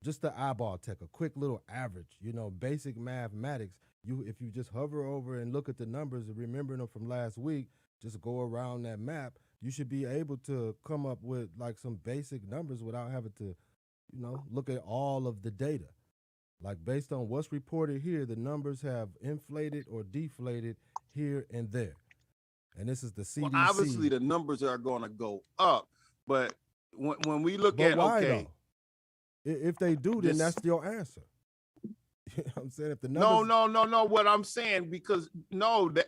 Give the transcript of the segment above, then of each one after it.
just the eyeball tech, a quick little average, basic mathematics. If you just hover over and look at the numbers and remember them from last week, just go around that map, you should be able to come up with like some basic numbers without having to, look at all of the data. Like based on what's reported here, the numbers have inflated or deflated here and there. And this is the Well, CDC. obviously the numbers are going to go up, but when we look But at, why okay, though? If they do, then this, that's your answer. You know what I'm saying? If the no, numbers, what I'm saying, because that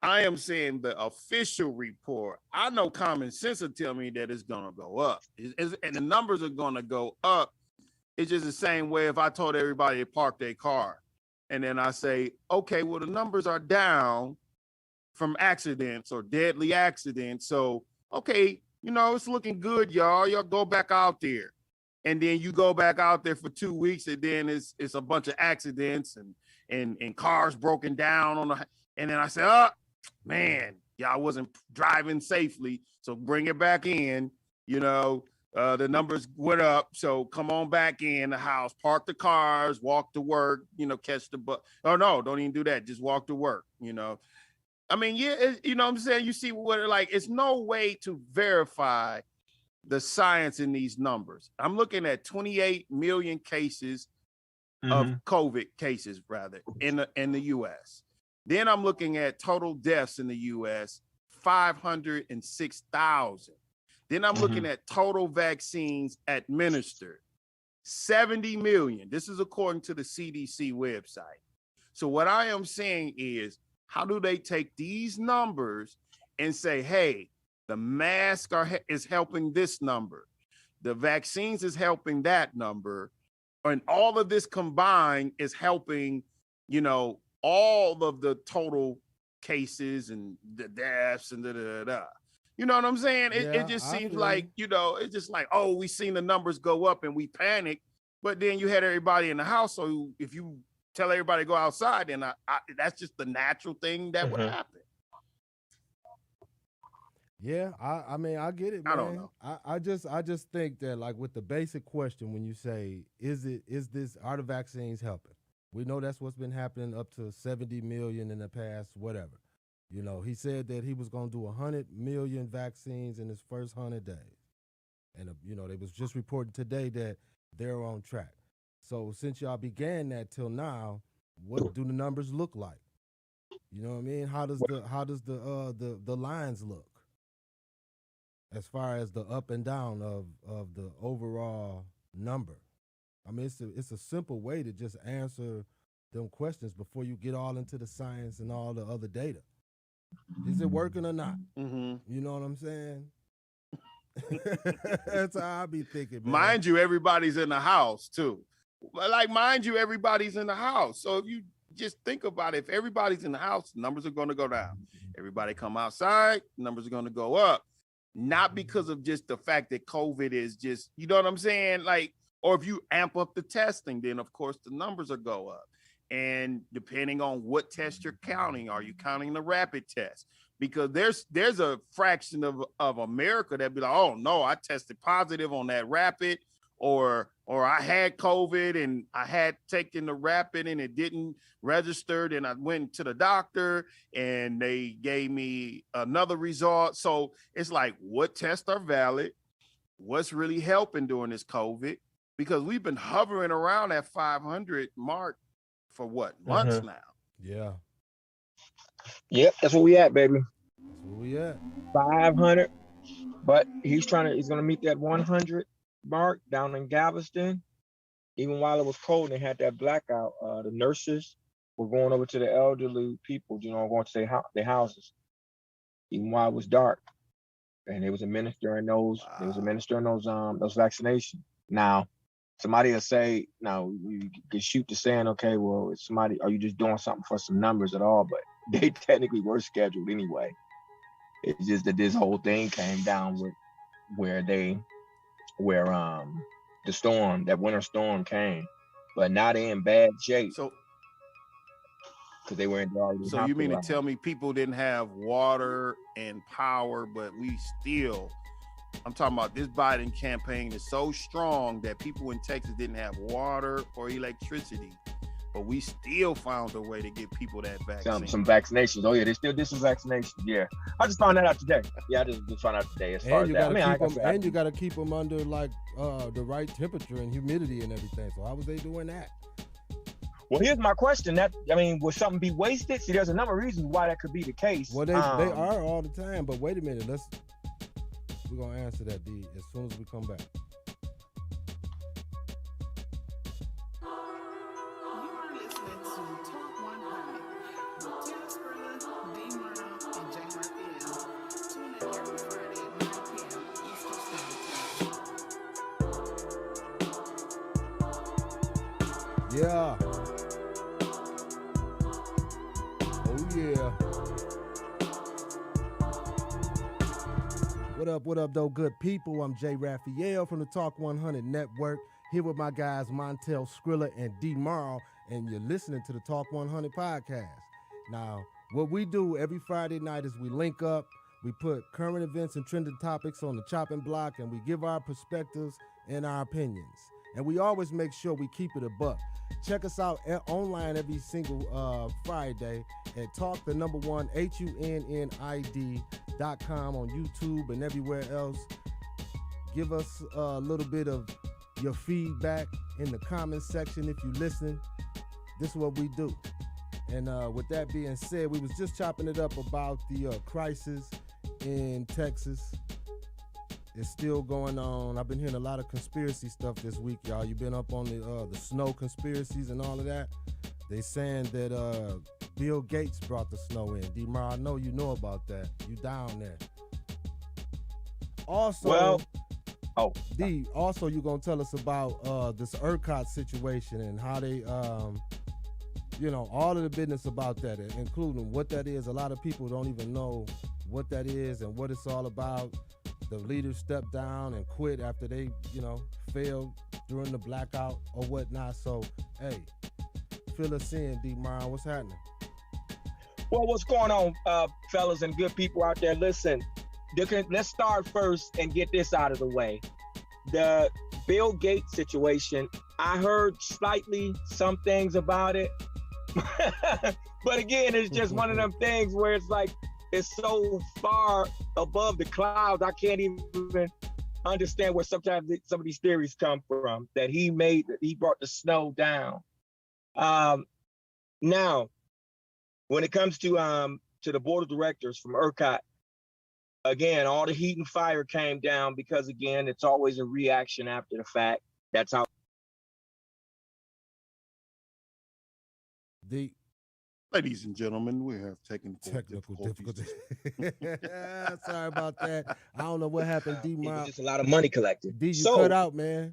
I am saying the official report, I know common sense will tell me that it's going to go up, and the numbers are going to go up. It's just the same way if I told everybody to park their car and then I say, okay, well, the numbers are down from accidents or deadly accidents. So, okay, it's looking good, y'all. Y'all go back out there. And then you go back out there for 2 weeks, and then it's a bunch of accidents and cars broken down and then I say, oh man, y'all wasn't driving safely. So bring it back in, the numbers went up. So come on back in the house, park the cars, walk to work, catch the bus. Oh no, don't even do that. Just walk to work, I mean, yeah, you know what I'm saying? You see what, like, it's no way to verify the science in these numbers. I'm looking at 28 million cases of COVID cases, rather, in the U.S. Then I'm looking at total deaths in the U.S., 506,000. Then I'm looking at total vaccines administered, 70 million. This is according to the CDC website. So what I am saying is, how do they take these numbers and say, hey, the mask is helping this number, the vaccines is helping that number, and all of this combined is helping, all of the total cases and the deaths and da. You know what I'm saying? It just seems like, it's just like, oh, we seen the numbers go up and we panic, but then you had everybody in the house. So if you tell everybody to go outside, then that's just the natural thing that would happen. Yeah, I mean, I get it, man. I don't know. I just think that, like, with the basic question, when you say, are the vaccines helping? We know that's what's been happening, up to 70 million in the past, whatever. He said that he was going to do 100 million vaccines in his first 100 days. And, they was just reporting today that they're on track. So since y'all began that till now, what do the numbers look like? You know what I mean? How does the lines look as far as the up and down of the overall number? I mean, it's a simple way to just answer them questions before you get all into the science and all the other data. Is it working or not? You know what I'm saying? That's how I be thinking, man. Mind you, everybody's in the house too. Like, mind you, everybody's in the house. So if you just think about it, if everybody's in the house, numbers are going to go down. Everybody come outside, numbers are going to go up. Not because of just the fact that COVID is just, you know what I'm saying? Like, or if you amp up the testing, then of course the numbers will go up. And depending on what test you're counting, are you counting the rapid test? Because there's a fraction of America that be like, oh no, I tested positive on that rapid, or I had COVID and I had taken the rapid and it didn't register. And I went to the doctor and they gave me another result. So it's like, what tests are valid? What's really helping during this COVID? Because we've been hovering around that 500 mark for what, months now? Yeah. Yep, that's where we at, baby. That's where we at. 500. But he's gonna meet that 100 mark down in Galveston. Even while it was cold and they had that blackout, the nurses were going over to the elderly people, going to their houses, even while it was dark. And they was administering those. Wow. They was administering those vaccinations. Now, somebody will say, now you can shoot to saying, okay, well, it's somebody, are you just doing something for some numbers at all? But they technically were scheduled anyway. It's just that this whole thing came down with where the storm, that winter storm came, but now they're in bad shape. So, because they were in already. So you mean to tell me people didn't have water and power, but we still I'm talking about this Biden campaign is so strong that people in Texas didn't have water or electricity, but we still found a way to get people that vaccine. Some vaccinations. Oh yeah, they still did some vaccinations. Yeah, I just found that out today. Yeah, I just found out today. As far as that, you got to keep them under like the right temperature and humidity and everything. So how was they doing that? Well, here's my question. Would something be wasted? See, there's a number of reasons why that could be the case. Well, they are all the time. But wait a minute, we're gonna answer that, D, as soon as we come back. You are listening to Talk 100 with TEL-SCRILLA, D-Murrow, and J. Raphael. Tune in every Friday at 9 p.m. Eastern Standard Time. Yeah. Oh yeah. What up, though, good people? I'm J. Raphael from the Talk 100 Network, here with my guys TEL-SCRILLA and D-Murrow, and you're listening to the Talk 100 podcast. Now, what we do every Friday night is we link up, we put current events and trending topics on the chopping block, and we give our perspectives and our opinions. And we always make sure we keep it a buck. Check us out online every single Friday at HUNNID.com on YouTube and everywhere else. Give us a little bit of your feedback in the comments section if you listen. This is what we do. And with that being said, we was just chopping it up about the crisis in Texas. It's still going on. I've been hearing a lot of conspiracy stuff this week, y'all. You've been up on the snow conspiracies and all of that. They saying that Bill Gates brought the snow in. D-Mar, I know you know about that. You down there. Also, D, also you gonna tell us about this ERCOT situation and how they, all of the business about that, including what that is. A lot of people don't even know what that is and what it's all about. The leaders stepped down and quit after they, failed during the blackout or whatnot. So, hey, fill us in, D-Mar. What's happening? Well, what's going on, fellas and good people out there? Listen, let's start first and get this out of the way. The Bill Gates situation, I heard some things about it. But again, it's just one of them things where it's like, it's so far above the clouds, I can't even understand where sometimes some of these theories come from, that he brought the snow down. Now, when it comes to the board of directors from ERCOT, again, all the heat and fire came down because, again, it's always a reaction after the fact. That's how. Ladies and gentlemen, we have technical difficulties. Sorry about that. I don't know what happened, D-Mar. Just a lot of money collected. D, you cut out, man.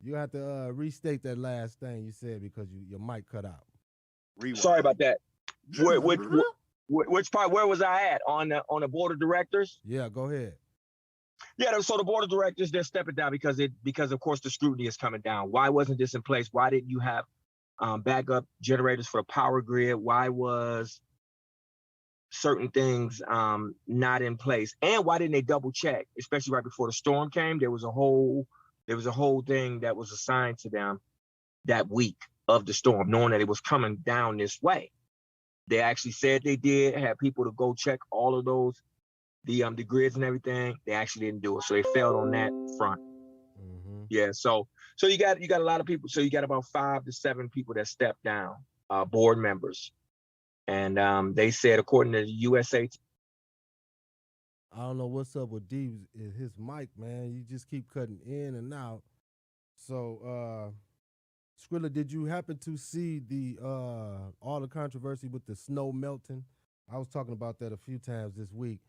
You have to restate that last thing you said because your mic cut out. Rewind. Sorry about that. Which part? Where was I at on the board of directors? Yeah, go ahead. Yeah, so the board of directors, they're stepping down because of course the scrutiny is coming down. Why wasn't this in place? Why didn't you have backup generators for the power grid? Why was certain things not in place? And why didn't they double check, especially right before the storm came? There was a whole thing that was assigned to them that week of the storm, knowing that it was coming down this way. They actually said they did have people to go check all of those, the grids and everything. They actually didn't do it, so they failed on that front. Mm-hmm. Yeah, so you got a lot of people. So you got about 5 to 7 people that stepped down, board members, and they said, according to the USA. I don't know what's up with D, his mic, man. You just keep cutting in and out. So, Skrilla, did you happen to see all the controversy with the snow melting? I was talking about that a few times this week,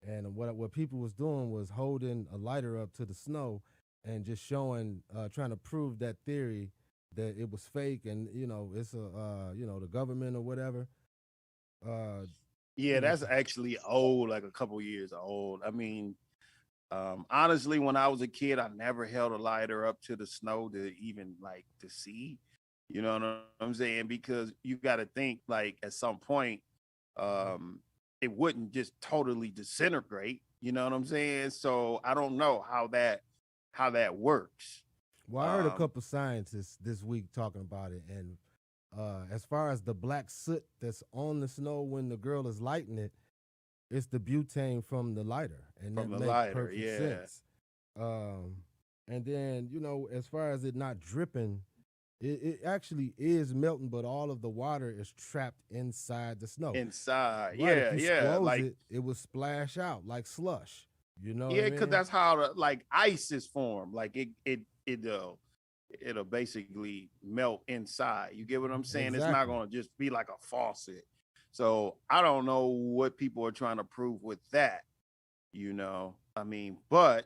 and what people was doing was holding a lighter up to the snow and just showing, trying to prove that theory that it was fake and it's the government or whatever. Yeah, that's actually old, like a couple years old. I mean, honestly, when I was a kid, I never held a lighter up to the snow to even to see, you know what I'm saying? Because you got to think at some point, it wouldn't just totally disintegrate. You know what I'm saying? So I don't know how that works. Well, I heard a couple scientists this week talking about it, and as far as the black soot that's on the snow when the girl is lighting it, it's the butane from the lighter, and From that the makes lighter, perfect yeah. sense. And then, you know, as far as it not dripping, it actually is melting, but all of the water is trapped inside the snow. Inside, Right? If yeah, you yeah, squoze like it will splash out like slush. You know what yeah, I because mean? that's how like ice is formed. Like it'll basically melt inside. You get what I'm saying? It's not Exactly. gonna just be like a faucet. So I don't know what people are trying to prove with that. You know, I mean, but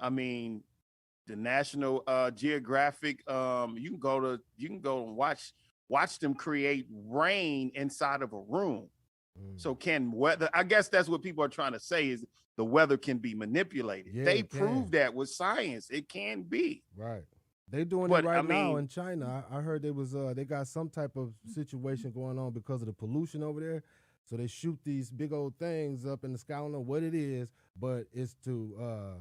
I mean, the National Geographic, you can go and watch them create rain inside of a room. So can weather, I guess that's what people are trying to say, is the weather can be manipulated. Yeah, They it prove can. that with science. It can be. Right. They doing it But I right now mean, in China. I heard they got some type of situation going on because of the pollution over there. So they shoot these big old things up in the sky. I don't know what it is, but it's to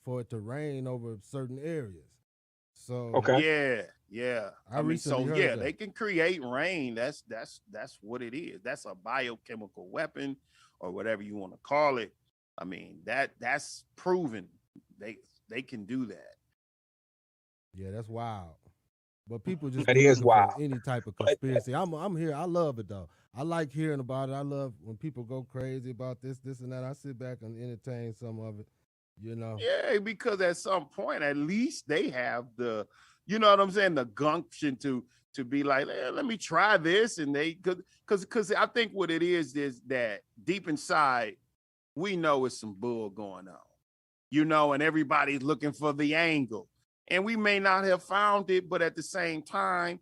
for it to rain over certain areas. So Okay. yeah. I I mean, recently so heard yeah, that. they can create rain. That's what it is. That's a biochemical weapon or whatever you want to call it. I mean, that's proven. They can do that. Yeah, that's wild. But people just That be is looking for wild. any type of But conspiracy. I'm here. I love it though. I like hearing about it. I love when people go crazy about this, and that. I sit back and entertain some of it. You know. Yeah, because at some point, at least they have the, you know what I'm saying, the gumption to be like, let me try this, and they because I think what it is that deep inside we know it's some bull going on, you know, and everybody's looking for the angle, and we may not have found it, but at the same time,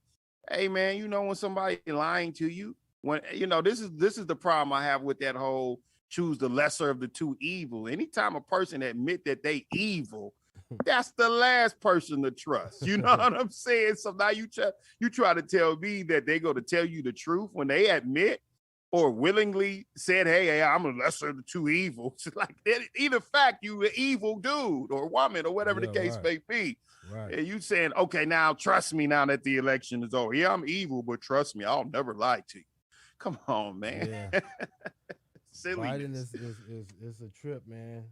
hey man, you know, when somebody lying to you, when you know, this is the problem I have with that whole choose the lesser of the two evil. Anytime a person admit that they evil, that's the last person to trust. You know what I'm saying? So now you try to tell me that they're going to tell you the truth when they admit or willingly said, hey, I'm a lesser of the two evils. Like either fact, you an evil dude or woman or whatever the Yeah, case right. may be. Right. And you saying, okay, now trust me now that the election is over. Yeah, I'm evil, but trust me, I'll never lie to you. Come on, man. Yeah. Silliness. Biden is a trip, man.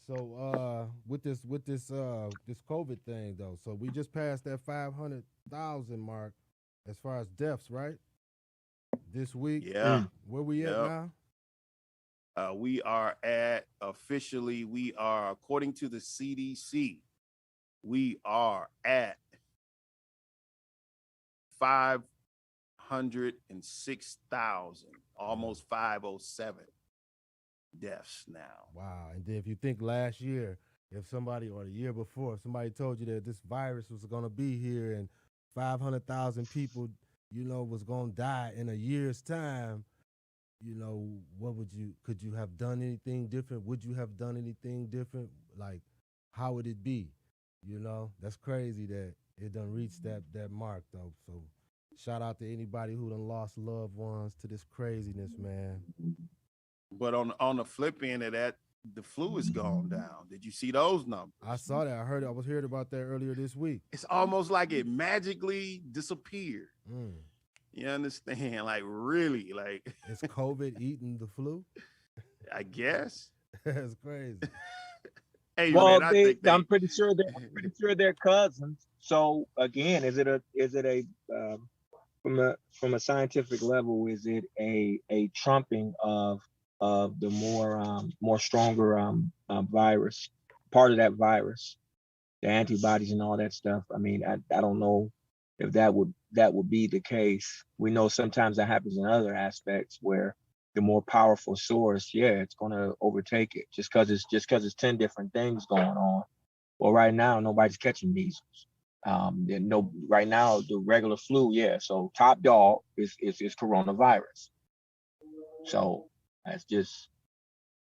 So with this COVID thing though, so we just passed that 500,000 mark as far as deaths, right? This week. Yeah. Where we at Yep. now? We are according to the CDC, we are at 506,000, almost 507 deaths now. Wow. And then if you think last year, if somebody or the year before, if somebody told you that this virus was gonna be here and 500,000 people, was gonna die in a year's time, could you have done anything different? Would you have done anything different? Like, how would it be? That's crazy that it done reached that mark though. So shout out to anybody who done lost loved ones to this craziness, man. But on the flip end of that, the flu has gone down. Did you see those numbers? I saw that. I was hearing about that earlier this week. It's almost like it magically disappeared. Mm. You understand? Like really, like Is COVID eating the flu? I guess. That's crazy. Hey, well, man, I'm pretty sure they're cousins. So again, is it a from a scientific level, is it a trumping of the more stronger virus, part of that virus, the antibodies and all that stuff? I mean, I don't know if that would be the case. We know sometimes that happens in other aspects where the more powerful source, it's going to overtake it just because it's 10 different things going on. Well, right now nobody's catching measles. Right now the regular flu, so top dog is coronavirus. So that's just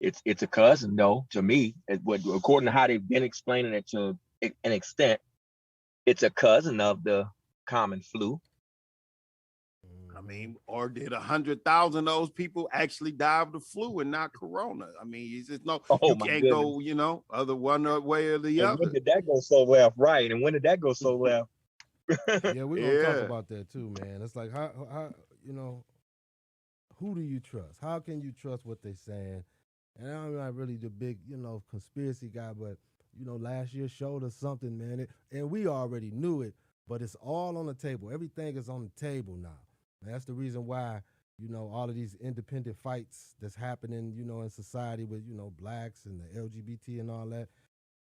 it's a cousin though to me. According to how they've been explaining it to an extent, it's a cousin of the common flu. I mean, or did 100,000 of those people actually die of the flu and not corona? I mean, it's just no, Oh you my can't goodness. go, other one way or the And other. when did that go so left? Right. And when did that go so left? Yeah, we're gonna talk Yeah. about that too, man. It's like how who do you trust? How can you trust what they're saying? And I'm not really the big, conspiracy guy, but last year showed us something, man. And we already knew it, but it's all on the table. Everything is on the table now. And that's the reason why, all of these independent fights that's happening, in society with, blacks and the LGBT and all that,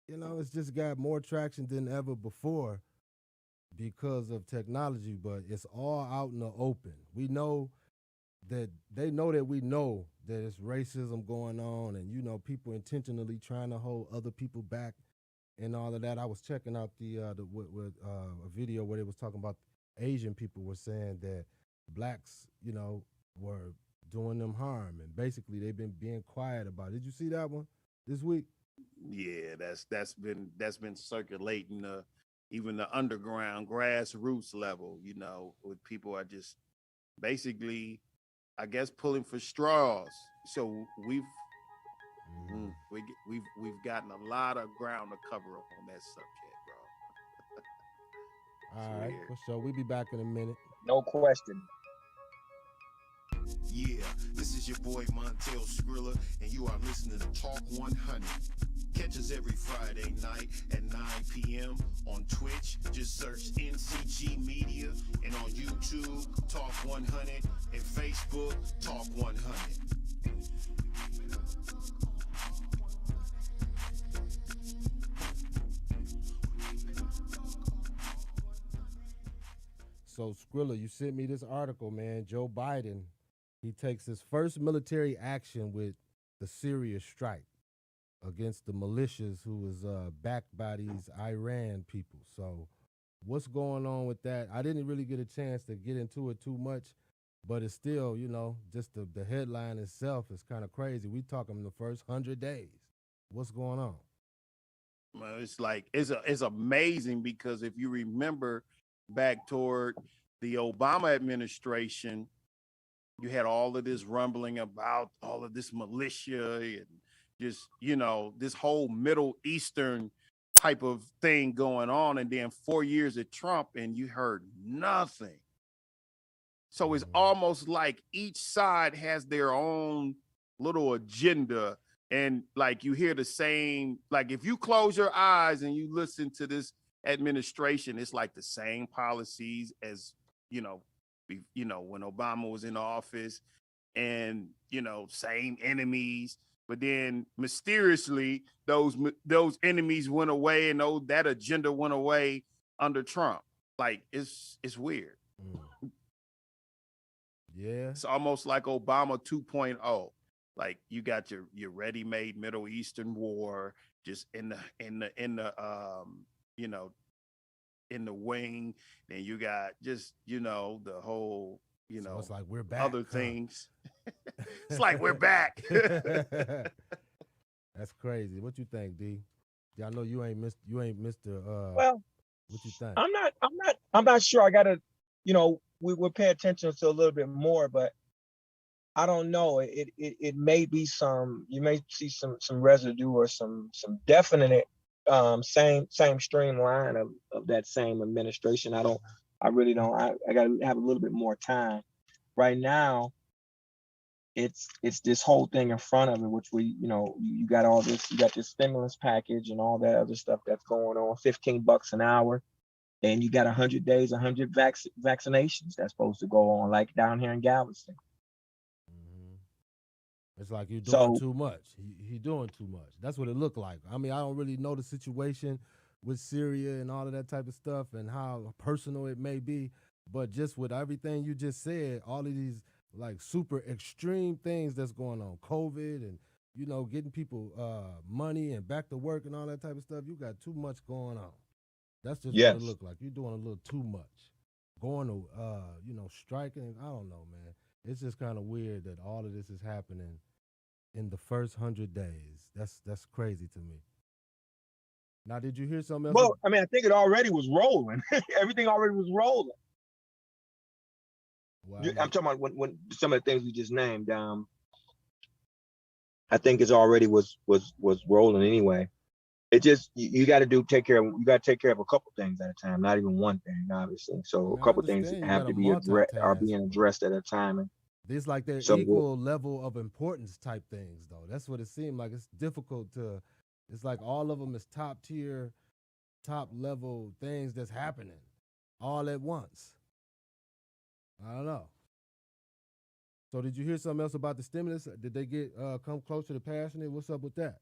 it's just got more traction than ever before because of technology, but it's all out in the open. We know that they know that we know that it's racism going on and people intentionally trying to hold other people back and all of that. I was checking out a video where they was talking about Asian people were saying that blacks, were doing them harm, and basically they've been being quiet about it. Did you see that one this week? Yeah, that's been circulating even the underground grassroots level, with people are just basically, I guess, pulling for straws. So we've gotten a lot of ground to cover up on that subject, bro. All right, for sure. We'll be back in a minute. No question. Yeah, this is your boy TEL-SCRILLA, and you are listening to Talk 100. Catch us every Friday night at 9 p.m. on Twitch. Just search NCG Media, and on YouTube, Talk 100, and Facebook, Talk 100. So, Skrilla, you sent me this article, man. Joe Biden, he takes his first military action with the Syria strike against the militias who was backed by these Iran people. So what's going on with that? I didn't really get a chance to get into it too much, but it's still, just the headline itself is kind of crazy. We talking the first 100 days. What's going on? Well, it's like it's amazing because if you remember back toward the Obama administration, you had all of this rumbling about all of this militia and just, this whole Middle Eastern type of thing going on. And then 4 years of Trump and you heard nothing. So it's almost like each side has their own little agenda. And like you hear the same, like if you close your eyes and you listen to this administration, it's like the same policies as, when Obama was in office and, same enemies. But then mysteriously, those enemies went away and that agenda went away under Trump. Like it's weird. Yeah. It's almost like Obama 2.0. Like you got your ready-made Middle Eastern war just in the wing. Then you got just, the whole, so it's like we're back. Other things. It's like we're back. That's crazy. What you think, D? Yeah, I know you ain't Mr. Well, what you think? I'm not sure. I gotta, we will pay attention to a little bit more, but I don't know. It may be you may see some residue or some definite same streamline of that same administration. I really don't. I gotta have a little bit more time. Right now, it's this whole thing in front of it, which you got all this, you got this stimulus package and all that other stuff that's going on, $15 an hour, and you got 100 days, 100 vaccinations that's supposed to go on, like down here in Galveston. It's like you're doing too much. He doing too much. That's what it looked like. I mean, I don't really know the situation with Syria and all of that type of stuff and how personal it may be, but just with everything you just said, all of these like super extreme things that's going on, COVID and, getting people money and back to work and all that type of stuff, you got too much going on. That's just what it looked like. You're doing a little too much. Going to, striking, I don't know, man. It's just kind of weird that all of this is happening in the first 100 days. That's crazy to me. Now, did you hear something else? Well, I mean, I think it already was rolling. Everything already was rolling. Why I'm not? talking about when some of the things we just named. I think it's already was rolling anyway. It just you got to take care of a couple things at a time, not even one thing, obviously. I So a mean, I couple things understand you have got to to be are multitask, being but addressed at a time. And it's like they're so equal level of importance type things, though. That's what it seemed like. It's difficult to. It's like all of them is top tier, top level things that's happening all at once. I don't know. So did you hear something else about the stimulus? Did they get come closer to passing it? What's up with that?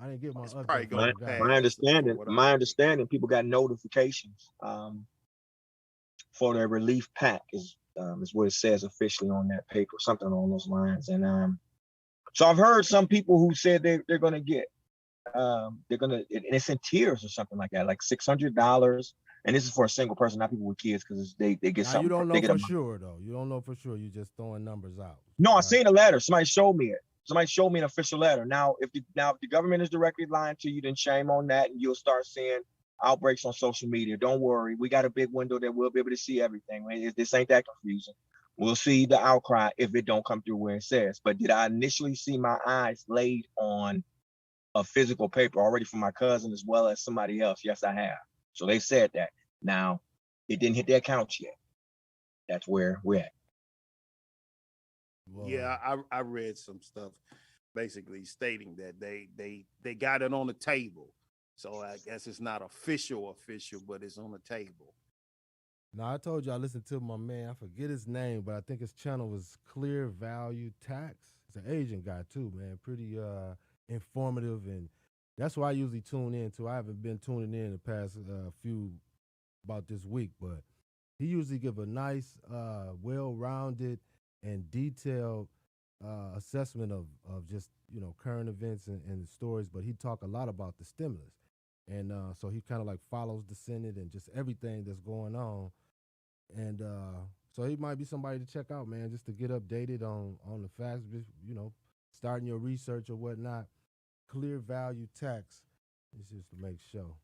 I didn't get my It's probably update from gonna my my guy. my pass, from understanding, what I'm reading. people got notifications for their relief pack is what it says officially on that paper, something along those lines. And so I've heard some people who said they're gonna get and it's in tiers or something like that, like $600. And this is for a single person, not people with kids, because they get Now you something don't they know get a for month. sure though. You don't know for sure. You just throwing numbers out. No, I Right. seen a letter. Somebody showed me it. Somebody showed me an official letter. Now, if the government is directly lying to you, then shame on that, and you'll start seeing outbreaks on social media. Don't worry, we got a big window that we'll be able to see everything. This ain't that confusing. We'll see the outcry if it don't come through where it says. But did I initially see my eyes laid on a physical paper already from my cousin as well as somebody else? Yes, I have. So they said that. Now, it didn't hit their accounts yet. That's where we're at. Yeah, Well, I read some stuff basically stating that they got it on the table. So I guess it's not official, but it's on the table. now I told you I listened to my man. I forget his name, but I think his channel was Clear Value Tax. He's an Asian guy too, man. Pretty informative, and that's why I usually tune in to. I haven't been tuning in the past few about this week, but he usually give a nice, well-rounded and detailed assessment of just current events and stories. But he talk a lot about the stimulus, and so he kind of like follows the Senate and just everything that's going on. And so he might be somebody to check out, man, just to get updated on the facts. Starting your research or whatnot. Clear Value Tax is just to make sure.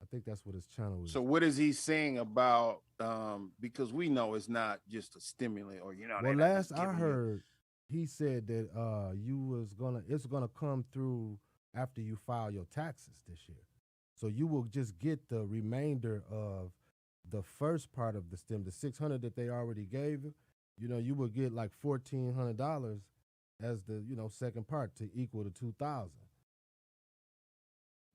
I think that's what his channel is. So what is he saying about because we know it's not just a stimulant or Well, they're not last just I giving you. heard, he said that it's gonna come through after you file your taxes this year. So you will just get the remainder of the first part of the stim, the 600 that they already gave you. You will get like $1,400 as the second part to equal the 2,000.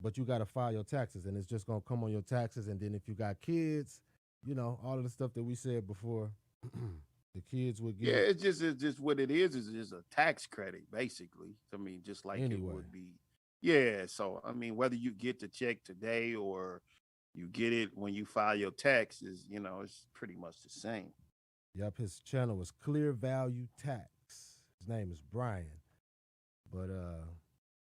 But you got to file your taxes, and it's just gonna come on your taxes. And then if you got kids, all of the stuff that we said before, the kids would Yeah, get it's just what it is just a tax credit, basically. I mean, just like it anyway. would be. Yeah. So I mean, whether you get the check today or you get it when you file your taxes, it's pretty much the same. Yep, his channel is Clear Value Tax. His name is Brian. But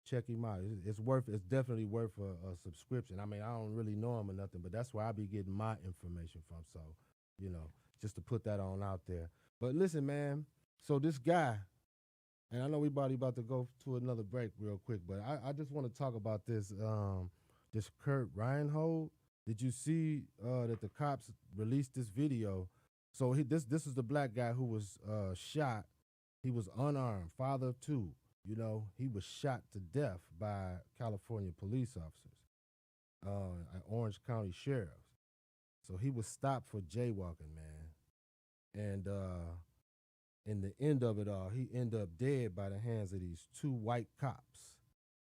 check him out. It's definitely worth a subscription. I mean, I don't really know him or nothing, but that's where I be getting my information from. So, you know, just to put that on out there. But listen, man. So this guy, and I know we about to go to another break real quick, but I just want to talk about this Kurt Reinhold. Did you see that the cops released this video? So this is the black guy who was shot. He was unarmed, father of two. He was shot to death by California police officers, Orange County sheriffs. So he was stopped for jaywalking, man. And in the end of it all, he ended up dead by the hands of these two white cops.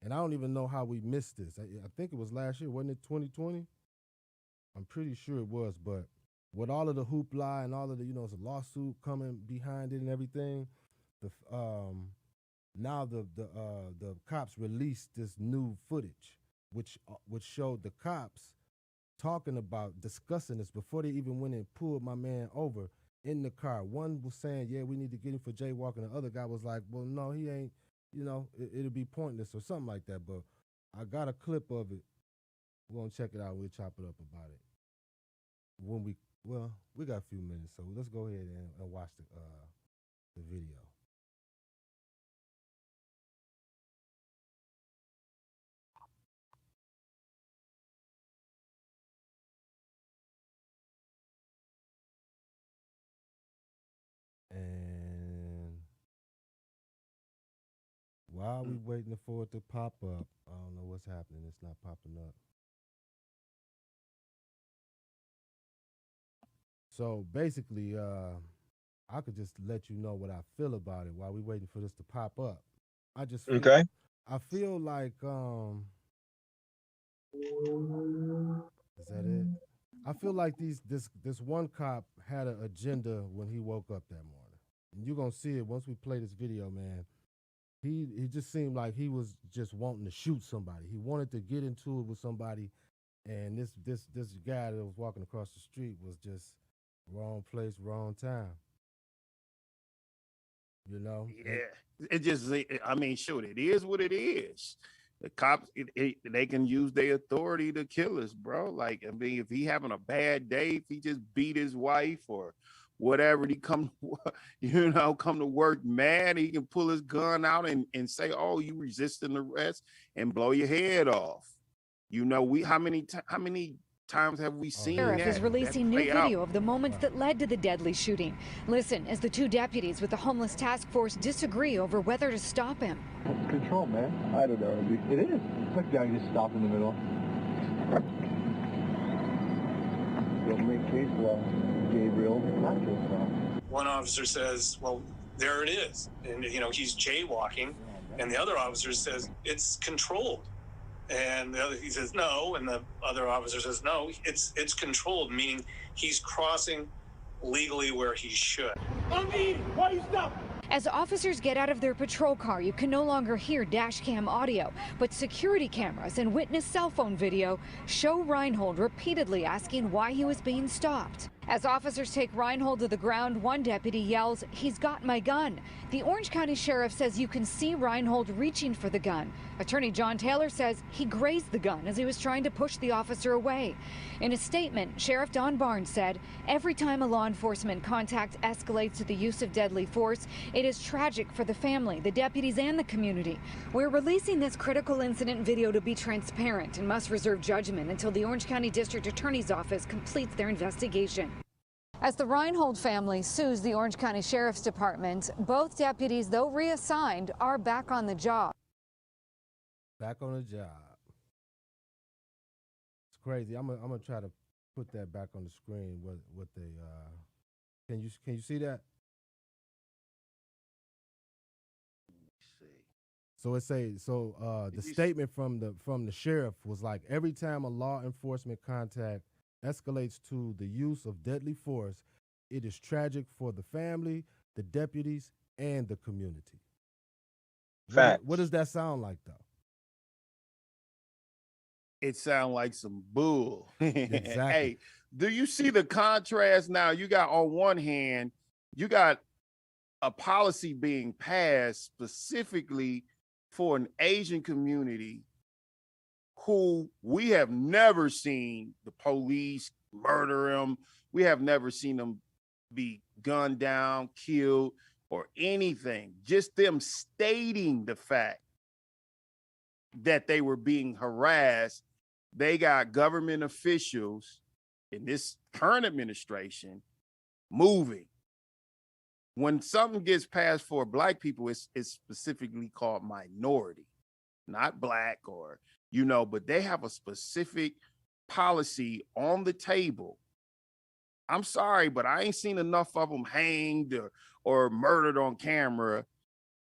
And I don't even know how we missed this. I think it was last year, wasn't it 2020? I'm pretty sure it was, but with all of the hoopla and all of the, it's a lawsuit coming behind it and everything, the now the cops released this new footage, which showed the cops talking about discussing this before they even went and pulled my man over in the car. One was saying, "Yeah, we need to get him for jaywalking." The other guy was like, "Well, no, he ain't. It'll be pointless or something like that." But I got a clip of it. We're gonna check it out. We'll chop it up about it when we got a few minutes, so let's go ahead and watch the video. While we waiting for it to pop up, I don't know what's happening. It's not popping up. So basically, I could just let you know what I feel about it while we waiting for this to pop up. I just feel, Okay. I feel like is that it? I feel like this one cop had an agenda when he woke up that morning. And you're gonna see it once we play this video, man. He just seemed like he was just wanting to shoot somebody. He wanted to get into it with somebody, and this guy that was walking across the street was just wrong place, wrong time. You know? Yeah, it just, I mean, shoot, it is what it is. The cops, they can use their authority to kill us, bro. Like, I mean, if he having a bad day, if he just beat his wife or whatever, he come, come to work mad, he can pull his gun out and say, "Oh, you resisting arrest," and blow your head off. How many times have we seen Sheriff that? is releasing new play out? video of the moments that led to the deadly shooting. Listen as the two deputies with the homeless task force disagree over whether to stop him. It's control, man. I don't know. It is. That guy just stopped in the middle. Don't make case law, Gabriel. Not case law. One officer says, "Well, there it is," and he's jaywalking, and the other officer says it's controlled. And the other, he says no, and the other officer says no, it's controlled, meaning he's crossing legally where he should. Why you stop? As officers get out of their patrol car, you can no longer hear dash cam audio, but security cameras and witness cell phone video show Reinhold repeatedly asking why he was being stopped. As officers take Reinhold to the ground, one deputy yells, "He's got my gun." The Orange County Sheriff says you can see Reinhold reaching for the gun. Attorney John Taylor says he grazed the gun as he was trying to push the officer away. In a statement, Sheriff Don Barnes said, "Every time a law enforcement contact escalates to the use of deadly force, it is tragic for the family, the deputies, and the community. We're releasing this critical incident video to be transparent and must reserve judgment until the Orange County District Attorney's Office completes their investigation." As the Reinhold family sues the Orange County Sheriff's Department, both deputies, though reassigned, are back on the job. Back on the job. It's crazy. I'm gonna try to put that back on the screen. What they can you see that? So it says the statement from the sheriff was like, every time a law enforcement contact escalates to the use of deadly force, it is tragic for the family, the deputies, and the community. Facts. What does that sound like, though? It sounds like some bull. Exactly. Hey, do you see the contrast now? You got, on one hand, you got a policy being passed specifically for an Asian community who we have never seen the police murder them. We have never seen them be gunned down, killed, or anything. Just them stating the fact that they were being harassed. They got government officials in this current administration moving. When something gets passed for Black people, it's specifically called minority, not Black or, but they have a specific policy on the table. I'm sorry, but I ain't seen enough of them hanged or murdered on camera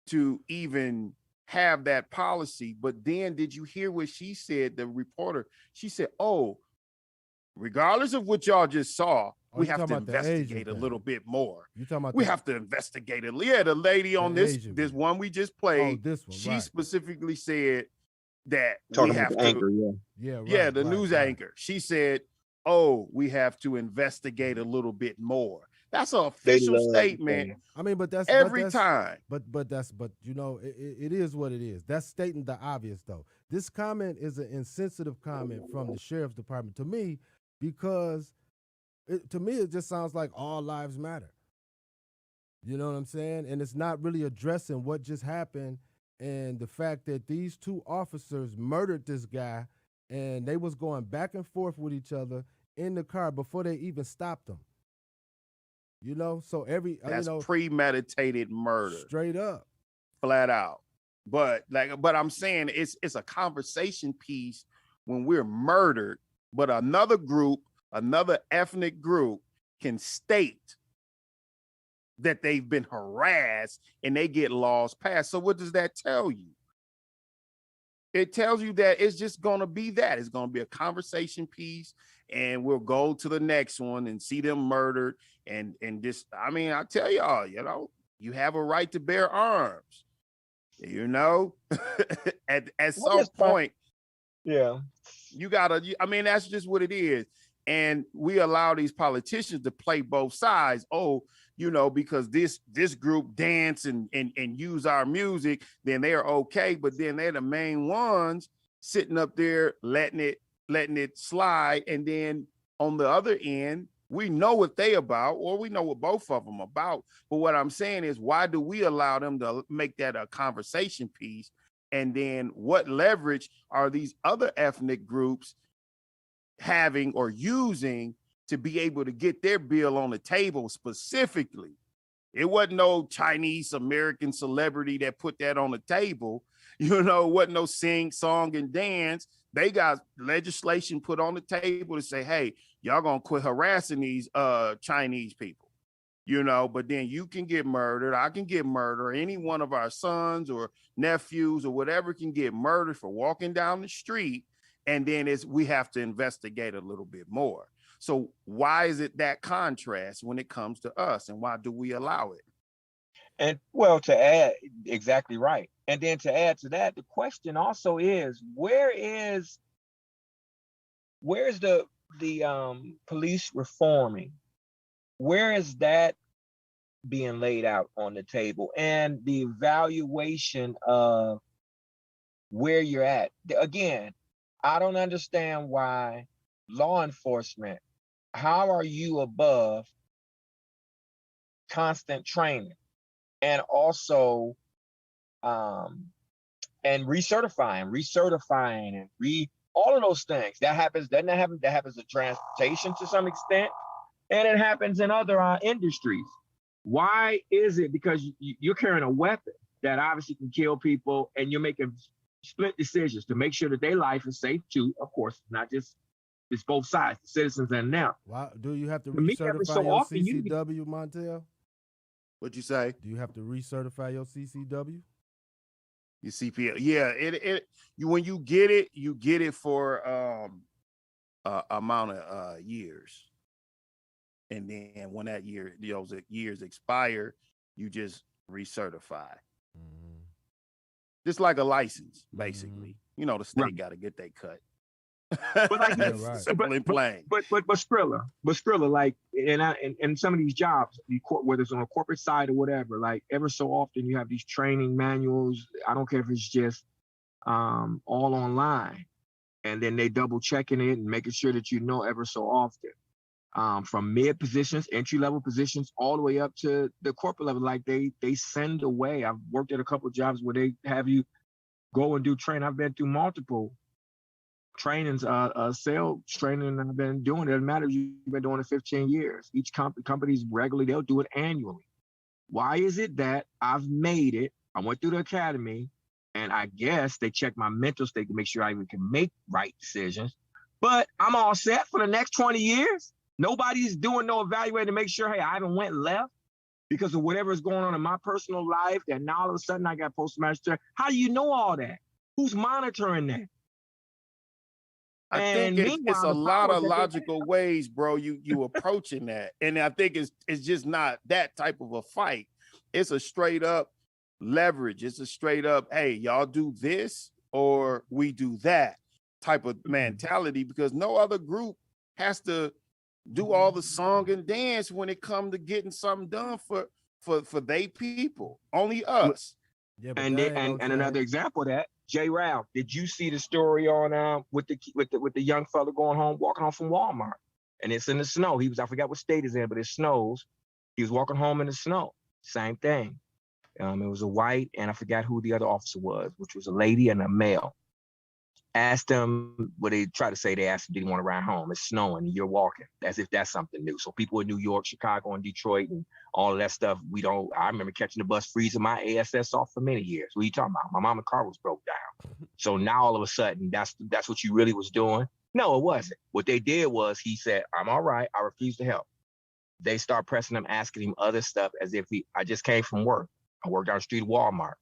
to even have that policy. But then did you hear what she said, the reporter? She said, "Oh, regardless of what y'all just saw, we have to investigate a little bit more. You talking about we have to investigate it." Yeah, the lady on this one we just played, this one, she right. specifically said that Talking we have about to anchor, the news anchor. She said, "Oh, we have to investigate a little bit more." That's an official statement. I mean, but that's every time. But it is what it is. That's stating the obvious, though. This comment is an insensitive comment from the sheriff's department to me, because to me it just sounds like all lives matter. You know what I'm saying? And it's not really addressing what just happened and the fact that these two officers murdered this guy, and they was going back and forth with each other in the car before they even stopped them. So that's premeditated murder, straight up, flat out. But I'm saying it's a conversation piece when we're murdered, but another group, another ethnic group can state that they've been harassed and they get laws passed. So what does that tell you? It tells you that it's just going to be that. It's going to be a conversation piece, and we'll go to the next one and see them murdered. And just, I mean, I tell y'all, you have a right to bear arms, at some point. Yeah. You gotta, I mean, that's just what it is. And we allow these politicians to play both sides. Oh, because this group dance and use our music, then they're okay. But then they're the main ones sitting up there letting it slide. And then on the other end, we know what they about, or we know what both of them about. But what I'm saying is, why do we allow them to make that a conversation piece? And then what leverage are these other ethnic groups having or using to be able to get their bill on the table specifically? It wasn't no Chinese American celebrity that put that on the table. Wasn't no song and dance. They got legislation put on the table to say, hey, y'all gonna quit harassing these Chinese people. But then you can get murdered. I can get murdered. Any one of our sons or nephews or whatever can get murdered for walking down the street. And then we have to investigate a little bit more. So why is it that contrast when it comes to us, and why do we allow it? And well, to add, exactly right. And then to add to that, the question also is, where's the police reforming? Where is that being laid out on the table, and the evaluation of where you're at? Again, I don't understand why law enforcement, how are you above constant training and also and recertifying and all of those things? That happens, doesn't that happen? That happens in transportation to some extent, and it happens in other industries. Why is it? Because you're carrying a weapon that obviously can kill people, and you're making split decisions to make sure that their life is safe too. Of course, not just, it's both sides, the citizens and them. Why do you have to recertify your CCW, Montel? What'd you say? Do you have to recertify your CCW? Your CPL? Yeah, when you get it for amount of years, and then when that years expire, you just recertify. Mm-hmm. Just like a license, basically. Mm-hmm. The state got to get that cut. But like, right. Simple and plain. But Skrilla, like in some of these jobs, whether it's on a corporate side or whatever, like ever so often you have these training manuals. I don't care if it's just all online, and then they double checking it and making sure that ever so often. From mid positions, entry level positions, all the way up to the corporate level. Like they send away. I've worked at a couple of jobs where they have you go and do training. I've been through multiple trainings, sales training. I've been doing it. Doesn't matter if you've been doing it 15 years. Each companies regularly, they'll do it annually. Why is it that I've made it? I went through the academy, and I guess they check my mental state to make sure I even can make right decisions. But I'm all set for the next 20 years. Nobody's doing no evaluating to make sure, hey, I haven't went left because of whatever is going on in my personal life, that now all of a sudden I got post-traumatic stress. How do you know all that? Who's monitoring that? I think it's a lot of logical ways, bro, you approaching that. And I think it's just not that type of a fight. It's a straight up leverage. It's a straight up, hey, y'all do this or we do that type of mentality, because no other group has to do all the song and dance when it comes to getting something done for they people. Only us. Yeah, and another example of that, J. Ralph, did you see the story on with the young fella walking home from Walmart, and it's in the snow? I forgot what state it's in, but it snows. He was walking home in the snow. Same thing. It was a white, and I forgot who the other officer was, which was a lady and a male. asked him what they try to say. They asked him, did he want to ride home? It's snowing and you're walking, as if that's something new. So people in New York, Chicago, and Detroit, and all of that stuff, I remember catching the bus, freezing my ASS off for many years. What are you talking about? My mama's car was broke down. So now all of a sudden, that's what you really was doing? No, it wasn't. What they did was he said, I'm all right. I refuse to help. They start pressing him, asking him other stuff as if I just came from work. I worked down the street at Walmart.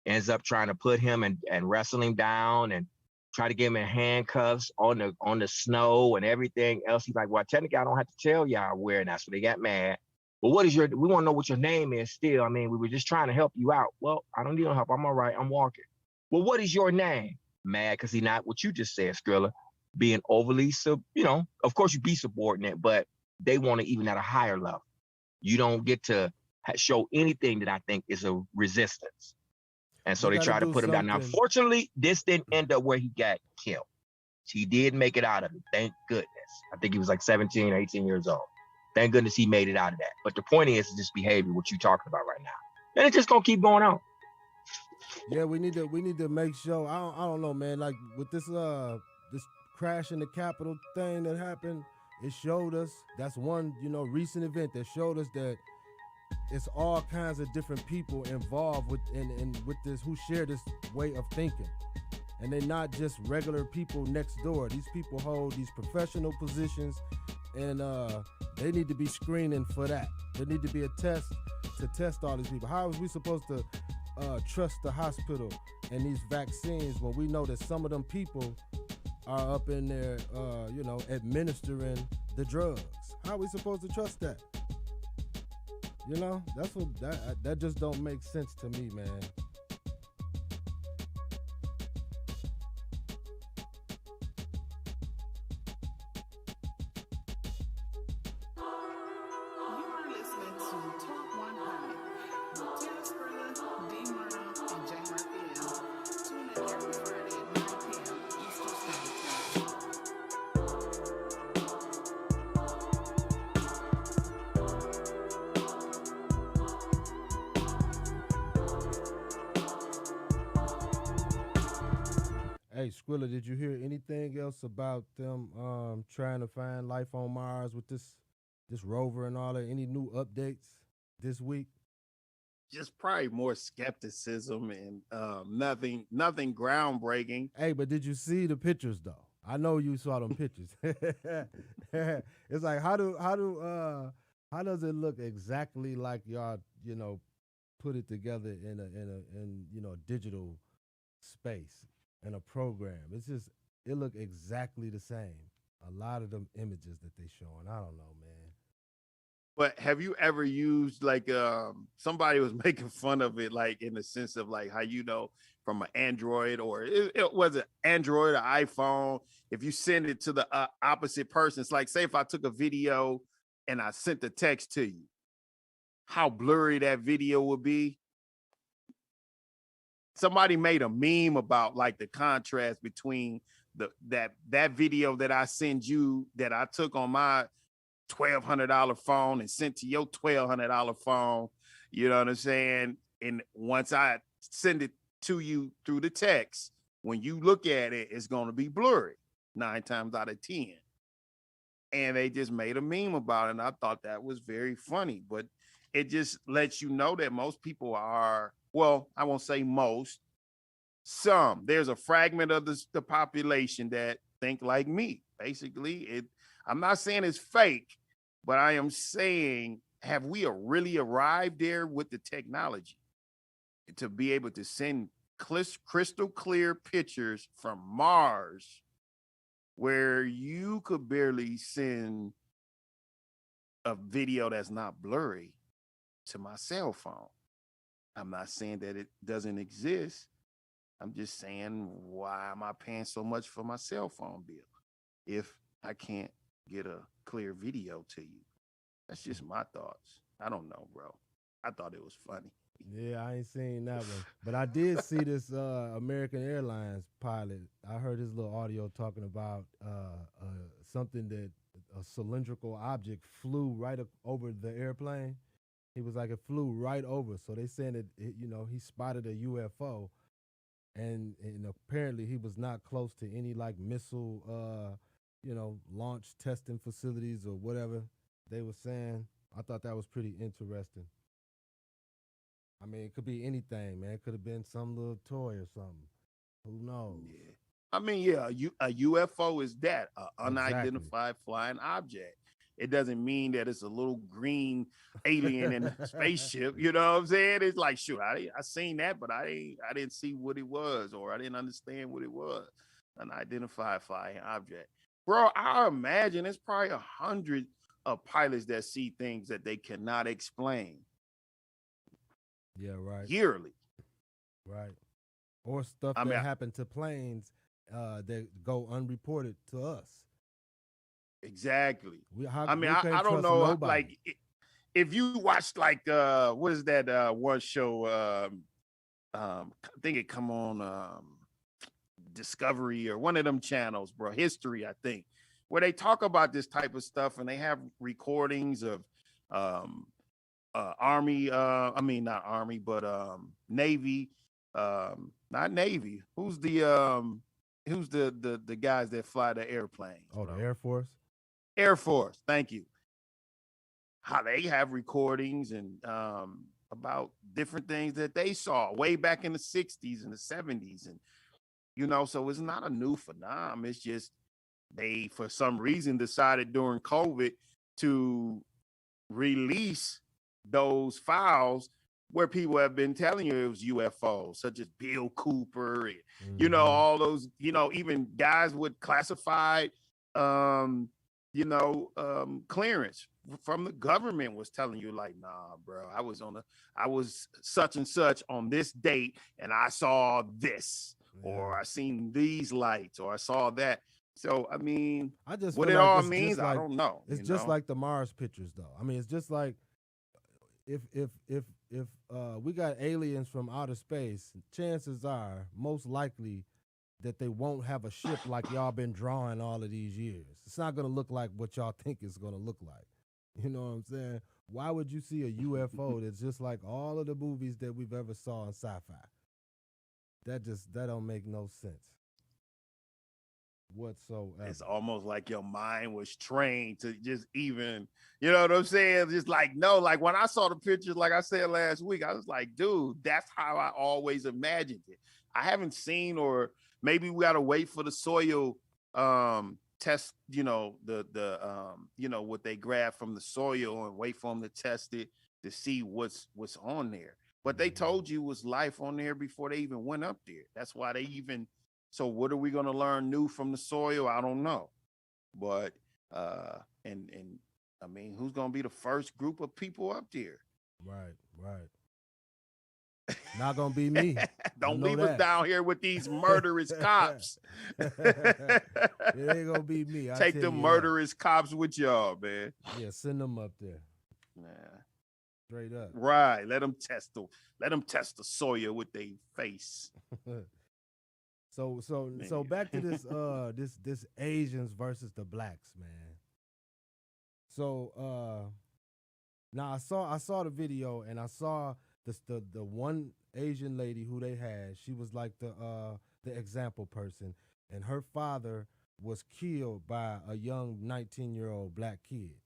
Ends up trying to put him and wrestle him down and try to get him in handcuffs on the snow and everything else. He's like, well, technically, I don't have to tell y'all where, and that's when they got mad. But we want to know what your name is still. I mean, we were just trying to help you out. Well, I don't need no help. I'm all right. I'm walking. Well, what is your name? Mad because he not what you just said, Skrilla, being overly, of course you be subordinate, but they want to even at a higher level. You don't get to show anything that I think is a resistance. And so they try to put him down. Now, fortunately, this didn't end up where he got killed. He did make it out of it. Thank goodness. I think he was like 17 or 18 years old. Thank goodness he made it out of that. But the point is this behavior, what you're talking about right now. And it's just going to keep going on. Yeah, we need to make sure. I don't know, man. Like with this crash in the Capitol thing that happened, it showed us, that's one, recent event that showed us that it's all kinds of different people involved with this, who share this way of thinking. And they're not just regular people next door. These people hold these professional positions, and they need to be screening for that. There need to be a test to test all these people. How is we supposed to trust the hospital and these vaccines when we know that some of them people are up in there, administering the drugs? How are we supposed to trust that? That's what that just don't make sense to me, man. You are listening to Talk 100 with TEL-SCRILLA, D. Murrow, and J. Murphy. Tune in every Friday at 9 p.m. Eastern Standard Time. Hey, Skrilla, did you hear anything else about them trying to find life on Mars with this rover and all that? Any new updates this week? Just probably more skepticism and nothing groundbreaking. Hey, but did you see the pictures though? I know you saw them pictures. It's like how does it look exactly like y'all put it together in a digital space in a program? It look exactly the same. A lot of them images that they showing, I don't know, man. But have you ever used like somebody was making fun of it, like in the sense of like how from an Android or it was an Android or iPhone, if you send it to the opposite person, it's like, say if I took a video and I sent the text to you, how blurry that video would be. Somebody made a meme about like the contrast between that video that I send you that I took on my $1,200 phone and sent to your $1,200 phone. You know what I'm saying? And once I send it to you through the text, when you look at it, it's going to be blurry 9 times out of 10. And they just made a meme about it. And I thought that was very funny, but it just lets you know that most people are, well, I won't say most, there's a fragment of the population that think like me. Basically, I'm not saying it's fake, but I am saying, have we really arrived there with the technology to be able to send crystal clear pictures from Mars where you could barely send a video that's not blurry to my cell phone? I'm not saying that it doesn't exist. I'm just saying, why am I paying so much for my cell phone bill if I can't get a clear video to you? That's just my thoughts. I don't know, bro. I thought it was funny. Yeah, I ain't seen that one. But I did see this American Airlines pilot. I heard his little audio talking about something that a cylindrical object flew right over the airplane. He was like, it flew right over. So they saying that, he spotted a UFO. and apparently he was not close to any like missile, launch testing facilities or whatever they were saying. I thought that was pretty interesting. I mean, it could be anything, man. It could have been some little toy or something. Who knows? Yeah. I mean, yeah, a UFO is that, an Exactly. unidentified flying object. It doesn't mean that it's a little green alien in a spaceship. You know what I'm saying? It's like, shoot, I seen that, but I didn't see what it was, or I didn't understand what it was. An identified flying object, bro. I imagine it's probably 100 of pilots that see things that they cannot explain Yeah, right. yearly. Right. Or stuff I that mean, happened to planes that go unreported to us. exactly. I mean, we I can't don't trust know, nobody. like if you watch like what is that one show? I think it come on Discovery or one of them channels, bro. History, I think, where they talk about this type of stuff and they have recordings of um Army. I mean, not Army, but Navy. Not Navy. Who's the guys that fly the airplanes? Oh, the bro? Air Force? Air Force. Thank you. How they have recordings and about different things that they saw way back in the 60s and the 70s. And, so it's not a new phenomenon. It's just they, for some reason, decided during COVID to release those files where people have been telling you it was UFOs, such as Bill Cooper, and, all those, even guys with classified, clearance from the government was telling you like, nah, bro, I was such and such on this date and I saw this, or I seen these lights, or I saw that. So, I mean, I just what feel it like all it's means, just like, I don't know. It's just like the Mars pictures, though. I mean, it's just like if we got aliens from outer space, chances are most likely that they won't have a ship like y'all been drawing all of these years. It's not going to look like what y'all think it's going to look like. You know what I'm saying? Why would you see a UFO that's just like all of the movies that we've ever saw in sci-fi? That don't make no sense whatsoever. It's almost like your mind was trained to just even, you know what I'm saying? Just like, no, like when I saw the pictures, like I said last week, I was like, dude, that's how I always imagined it. I haven't seen, or maybe we got to wait for the soil test, what they grab from the soil and wait for them to test it to see what's on there. But they told you was life on there before they even went up there. That's why they even. So what are we going to learn new from the soil? I don't know. But and I mean, who's going to be the first group of people up there? Right. Not going to be me. Don't leave us down here with these murderous cops. It ain't going to be me. Take the murderous cops with y'all, man. Yeah, send them up there. Nah. Straight up. Right. Let them test the soil with their face. So back to this Asians versus the blacks, man. So now I saw the video and I saw the one Asian lady who they had. She was like the example person, and her father was killed by a young 19-year-old black kid.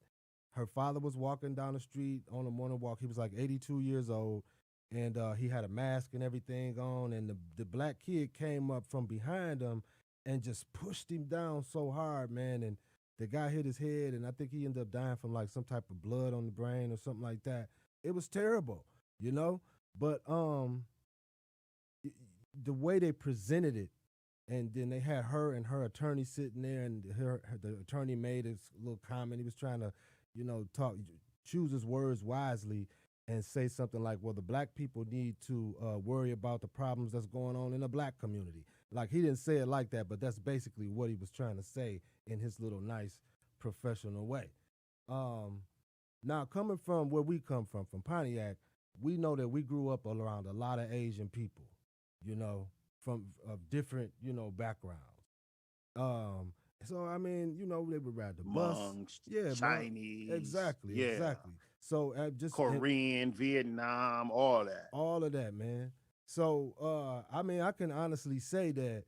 Her father was walking down the street on a morning walk. He was like 82 years old. And he had a mask and everything on, and the black kid came up from behind him and just pushed him down so hard, man. And the guy hit his head, and I think he ended up dying from like some type of blood on the brain or something like that. It was terrible, But the way they presented it, and then they had her and her attorney sitting there, and the attorney made his little comment. He was trying to, choose his words wisely and say something like, well, the black people need to worry about the problems that's going on in the black community. Like, he didn't say it like that, but that's basically what he was trying to say in his little nice professional way. Now, coming from where we come from Pontiac, we know that we grew up around a lot of Asian people, from different, backgrounds. So, I mean, they would ride the bus. Yeah, Chinese. Exactly, yeah. exactly. So just Korean, Vietnam, all that. All of that, man. So, I mean, I can honestly say that,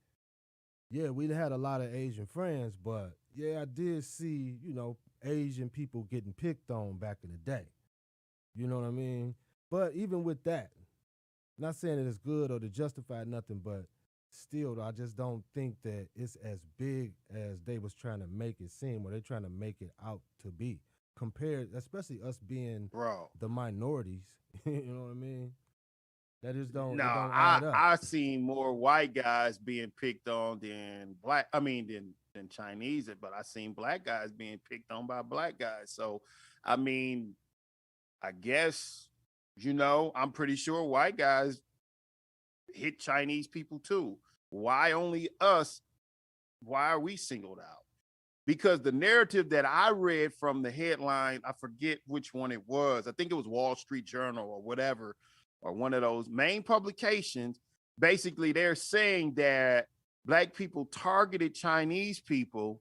yeah, we had a lot of Asian friends, but yeah, I did see, Asian people getting picked on back in the day. You know what I mean? But even with that, not saying that it's good or to justify nothing, but still, though, I just don't think that it's as big as they was trying to make it seem, or they're trying to make it out to be. Compared, especially us being bro. the minorities, you know what I mean? That just don't No, it don't I add up. I seen more white guys being picked on than black. I mean, than Chinese, but I seen black guys being picked on by black guys. So, I mean, I guess I'm pretty sure white guys hit Chinese people too. Why only us? Why are we singled out? Because the narrative that I read from the headline, I forget which one it was. I think it was Wall Street Journal or whatever, or one of those main publications. Basically, they're saying that black people targeted Chinese people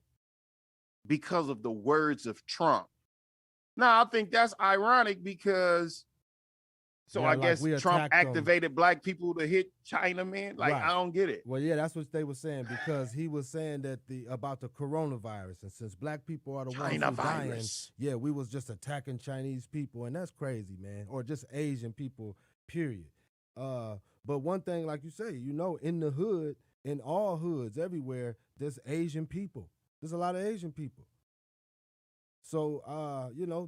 because of the words of Trump. Now, I think that's ironic because Yeah, I like guess we Trump attacked them. activated black people to hit China, man. Like, Right. I don't get it. Well, yeah, that's what they were saying, because he was saying that about the coronavirus, and since black people are the ones China who dying, virus. yeah, we was just attacking Chinese people, and that's crazy, man, or just Asian people, period. But one thing, like you say, in the hood, in all hoods, everywhere, there's Asian people. There's a lot of Asian people. So,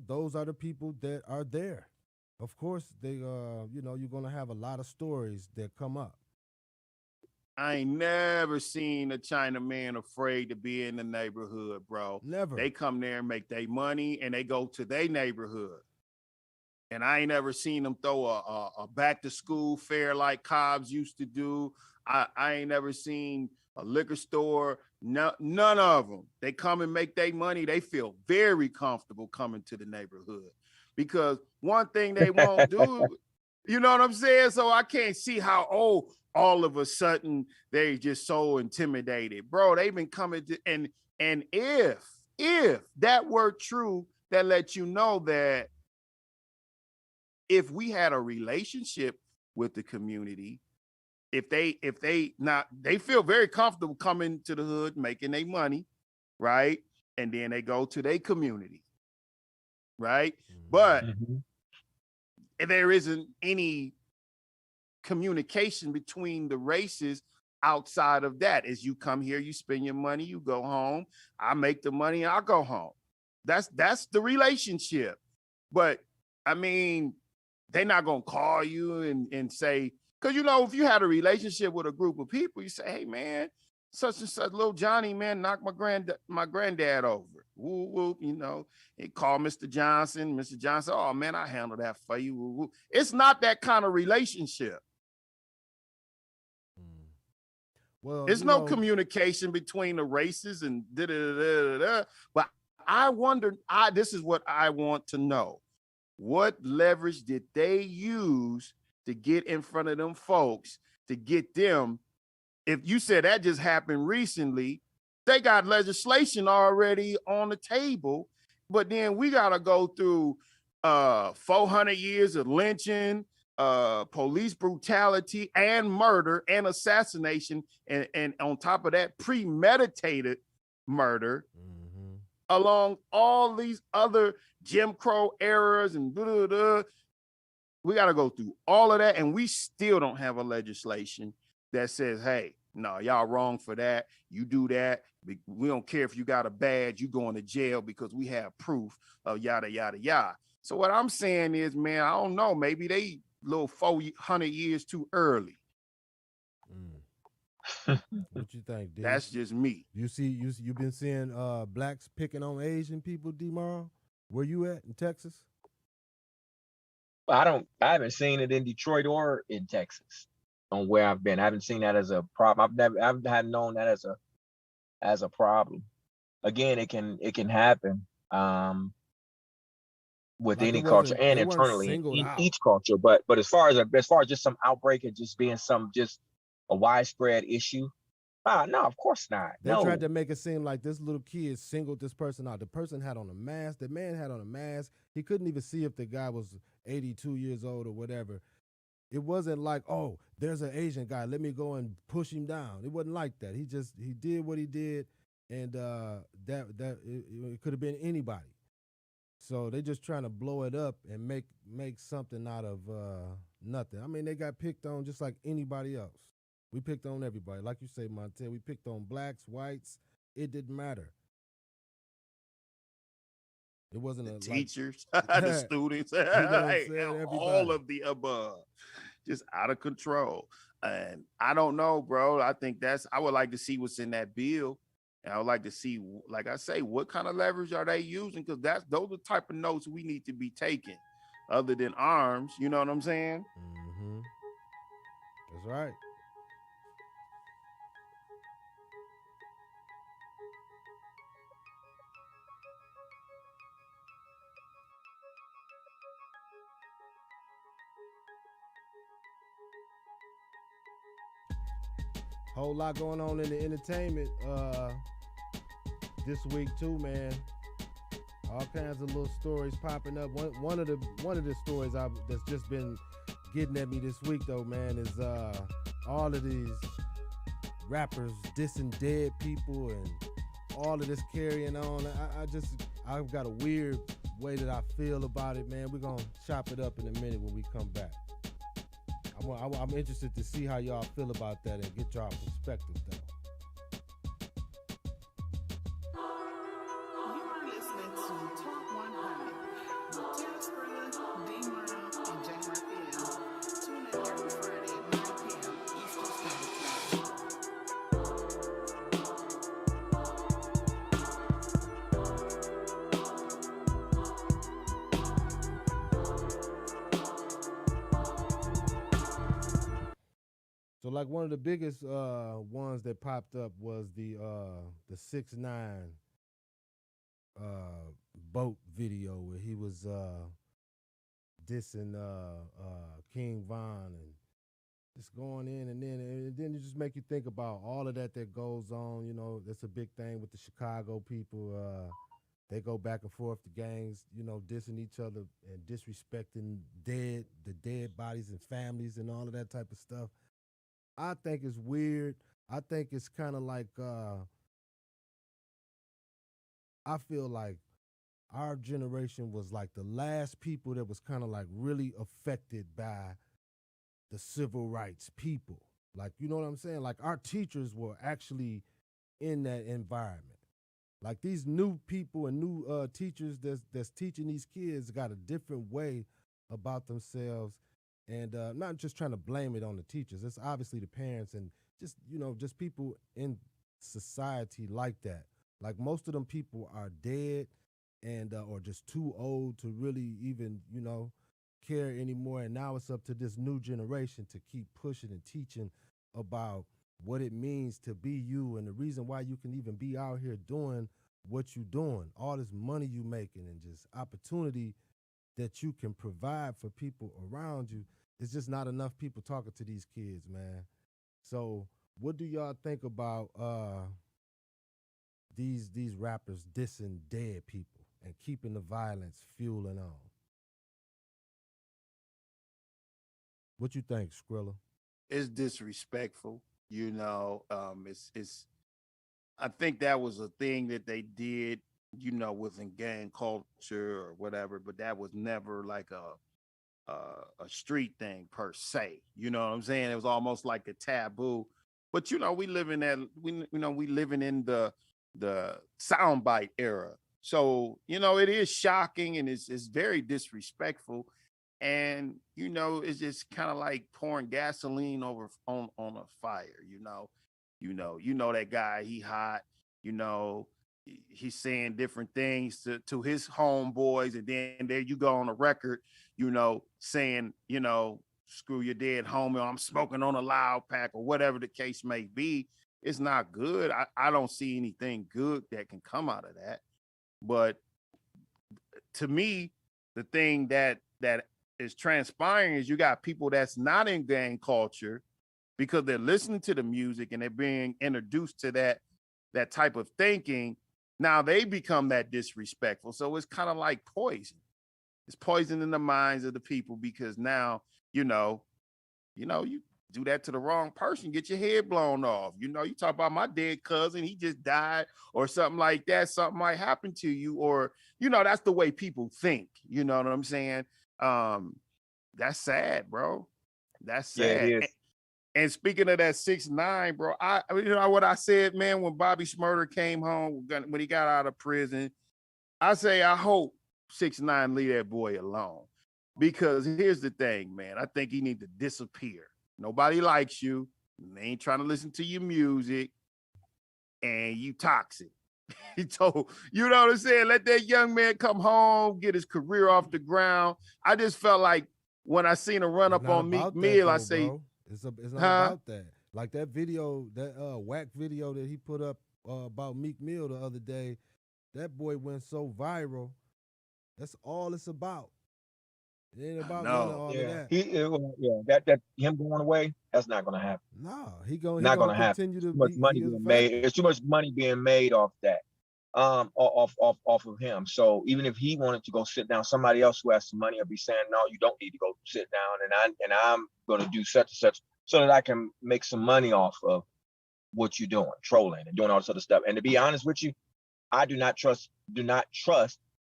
those are the people that are there. Of course, you're gonna have a lot of stories that come up. I ain't never seen a China man afraid to be in the neighborhood, bro. Never. They come there and make their money, and they go to their neighborhood. And I ain't ever seen them throw a back to school fair like Cobb's used to do. I ain't never seen a liquor store. No, none of them. They come and make their money. They feel very comfortable coming to the neighborhood, because one thing they won't do, you know what I'm saying? So I can't see how, all of a sudden they just so intimidated, bro. They've been coming to, and if that were true, that lets you know that if we had a relationship with the community, if they not, they feel very comfortable coming to the hood, making their money, right? And then they go to their community, right? But there isn't any communication between the races outside of that. As you come here, you spend your money, you go home, I make the money, I'll go home. That's the relationship. But I mean, they're not gonna call you and say, because if you had a relationship with a group of people, you say, hey man, such and such, little Johnny, man, knocked my granddad over. Woo, woo, he called Mr. Johnson. Mr. Johnson, oh man, I handle that for you. Woo, woo. It's not that kind of relationship. Well, there's no communication between the races and da-da-da-da-da. But I wonder, this is what I want to know. What leverage did they use to get in front of them folks to get them? If you said that just happened recently, they got legislation already on the table, but then we got to go through 400 years of lynching, police brutality, and murder and assassination, and on top of that, premeditated murder, along all these other Jim Crow errors and blah, blah, blah. We got to go through all of that, and we still don't have a legislation that says, hey, no, y'all wrong for that. You do that. We don't care if you got a badge, you going to jail because we have proof of yada, yada, yada. So what I'm saying is, man, I don't know. Maybe they little 400 years too early. What you think, D? That's just me. You've been seeing blacks picking on Asian people, D. Morrow? Where you at in Texas? I haven't seen it in Detroit or in Texas on where I've been. I haven't seen that as a problem. I haven't known that as a problem. Again, it can happen with Like any culture and internally in each culture. But as far as just some outbreak and just being just a widespread issue, no, of course not. They tried to make it seem like this little kid singled this person out. The person had on a mask. The man had on a mask. He couldn't even see if the guy was 82 years old or whatever. It wasn't like, oh, there's an Asian guy, let me go and push him down. It wasn't like that. He did what he did, and it could have been anybody. So they just trying to blow it up and make something out of nothing. I mean, they got picked on just like anybody else. We picked on everybody. Like you say, Montel, we picked on blacks, whites. It didn't matter. It wasn't The a teachers, like, the students, you know what I'm like, saying? all Everybody. of the above, just out of control. And I don't know, bro. I would like to see what's in that bill. And I would like to see, like I say, what kind of leverage are they using? Because those are the type of notes we need to be taking, other than arms. You know what I'm saying? Mm-hmm. That's right. Whole lot going on in the entertainment this week too, man. All kinds of little stories popping up. One of the stories that's just been getting at me this week though, man, is all of these rappers dissing dead people and all of this carrying on. I've got a weird way that I feel about it, man. We're gonna chop it up in a minute when we come back. I'm interested to see how y'all feel about that and get y'all perspective though. You are listening to Talk 100 with TEL-SCRILLA, D. Murrow, and J. Murphy. Tune in every Friday at 9 p.m. Eastern Standard Time. So like one of the biggest ones that popped up was the 6ix9ine boat video where he was dissing King Von and just going in and then it just make you think about all of that goes on. You know, that's a big thing with the Chicago people. They go back and forth, the gangs, you know, dissing each other and disrespecting the dead bodies and families and all of that type of stuff. I think it's weird. I think it's kind of like I feel like our generation was like the last people that was kind of like really affected by the civil rights people. Like, you know what I'm saying? Like our teachers were actually in that environment. Like these new people and new teachers that's teaching these kids got a different way about themselves. And not just trying to blame it on the teachers. It's obviously the parents and just, you know, just people in society like that. Like most of them people are dead and or just too old to really even, you know, care anymore. And now it's up to this new generation to keep pushing and teaching about what it means to be you and the reason why you can even be out here doing what you doing. All this money you making and just opportunity that you can provide for people around you. It's just not enough people talking to these kids, man. So what do y'all think about these rappers dissing dead people and keeping the violence fueling on? What you think, Skrilla? It's disrespectful. You know, it's. I think that was a thing that they did, you know, within gang culture or whatever, but that was never like a street thing per se. You know what I'm saying? It was almost like a taboo. But you know, we living in the soundbite era. So, you know, it is shocking and it's very disrespectful. And, you know, it's just kind of like pouring gasoline on a fire, you know that guy, he hot, you know, he's saying different things to his homeboys, and then there you go on the record, you know, saying, you know, screw your dead homie, or I'm smoking on a loud pack, or whatever the case may be. It's not good. I don't see anything good that can come out of that. But to me, the thing that is transpiring is you got people that's not in gang culture because they're listening to the music and they're being introduced to that type of thinking. Now they become that disrespectful. So it's kind of like poison. It's poison in the minds of the people because now, you know, you do that to the wrong person, get your head blown off. You talk about my dead cousin, he just died or something like that. Something might happen to you, or, that's the way people think. You know what I'm saying? That's sad, bro. That's Yeah, it sad. is. And speaking of that 6ix9ine, bro, what I said, man, when Bobby Shmurda came home, when he got out of prison, I say, I hope 6ix9ine leave that boy alone. Because here's the thing, man. I think he need to disappear. Nobody likes you. They ain't trying to listen to your music. And you toxic. He told, you know what I'm saying? Let that young man come home, get his career off the ground. I just felt like when I seen a run up on Meek Mill, I say, bro. It's not about that. Like that video, that whack video that he put up about Meek Mill the other day, that boy went so viral. That's all it's about. It ain't about none of all of that. That him going away, that's not gonna happen. No, he gonna continue to. Too much money being made. There's too much money being made off that, off of him. So even if he wanted to go sit down, somebody else who has some money will be saying, no, you don't need to go sit down, and I'm gonna do such and such so that I can make some money off of what you're doing, trolling and doing all this other stuff. And to be honest with you, I do not trust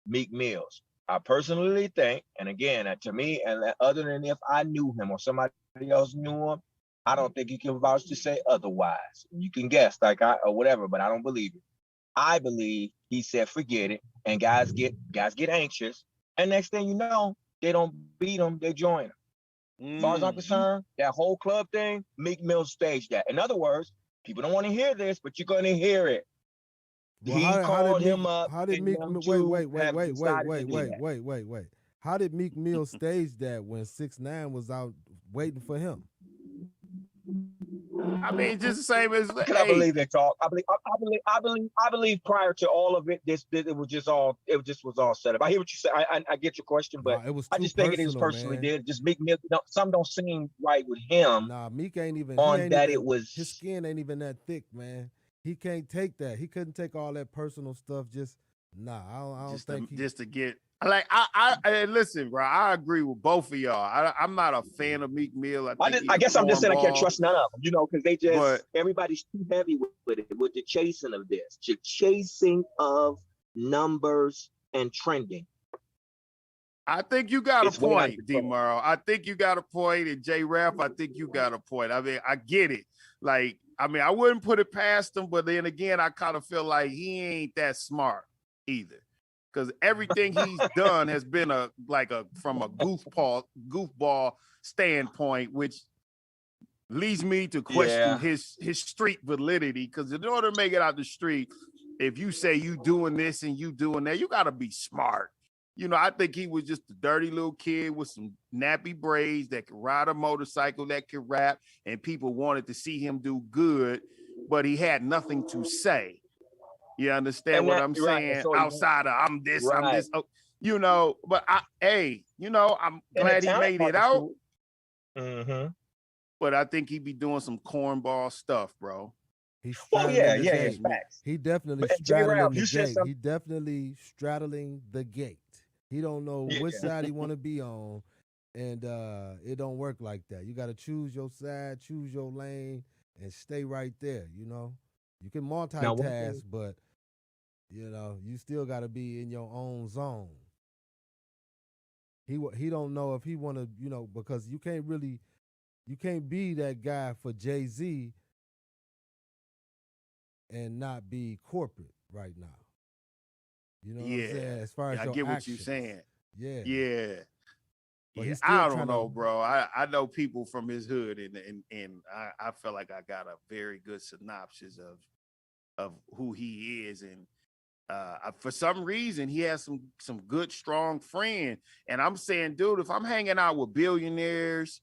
Meek Mills. I personally think, and again, to me, and other than if I knew him or somebody else knew him, I don't think he can vouch to say otherwise. You can guess, or whatever, but I don't believe it. I believe he said, forget it, and guys get anxious, and next thing you know, they don't beat him, they join him. As far as I'm concerned, that whole club thing, Meek Mill staged that. In other words, people don't want to hear this, but you're going to hear it. Well, he called him up. How did Meek wait? How did Meek Mill stage that when 6ix9ine was out waiting for him? I mean, just the same as. I believe they talk. I believe prior to all of it, it was all set up. I hear what you say. I get your question, but I just think it is personally did. Just Meek Mill, some don't seem right with him. Nah, Meek ain't even his skin ain't even that thick, man. He can't take that. He couldn't take all that personal stuff. I don't think just to get like I listen, bro. I agree with both of y'all. I'm not a fan of Meek Mill. I guess I'm just saying I can't trust none of them, because they everybody's too heavy with it, with the chasing of this, chasing of numbers and trending. I think you got a point, D. Morrow. I think you got a point, and J. Rap, I think you got a point. I mean, I get it. Like, I mean, I wouldn't put it past him, but then again, I kind of feel like he ain't that smart either, because everything he's done has been from a goofball standpoint, which leads me to question his street validity. Because in order to make it out the street, if you say you doing this and you doing that, you got to be smart. I think he was just a dirty little kid with some nappy braids that could ride a motorcycle, that could rap, and people wanted to see him do good, but he had nothing to say. You understand what I'm saying? So outside of I'm this, I'm this, but I'm glad he made it out. Mm-hmm. But I think he'd be doing some cornball stuff, bro. He's it's facts. He definitely straddling the gate. He definitely straddling the gate. He don't know which side he want to be on, and it don't work like that. You got to choose your side, choose your lane, and stay right there. You can multitask, but you still got to be in your own zone. He don't know if he want to, because you can't be that guy for Jay-Z and not be corporate right now. You know what I'm saying? As far as I your get actions. what you're saying. Yeah. I don't know, bro. I know people from his hood, and I feel like I got a very good synopsis of who he is, and for some reason he has some good, strong friends. And I'm saying, dude, if I'm hanging out with billionaires,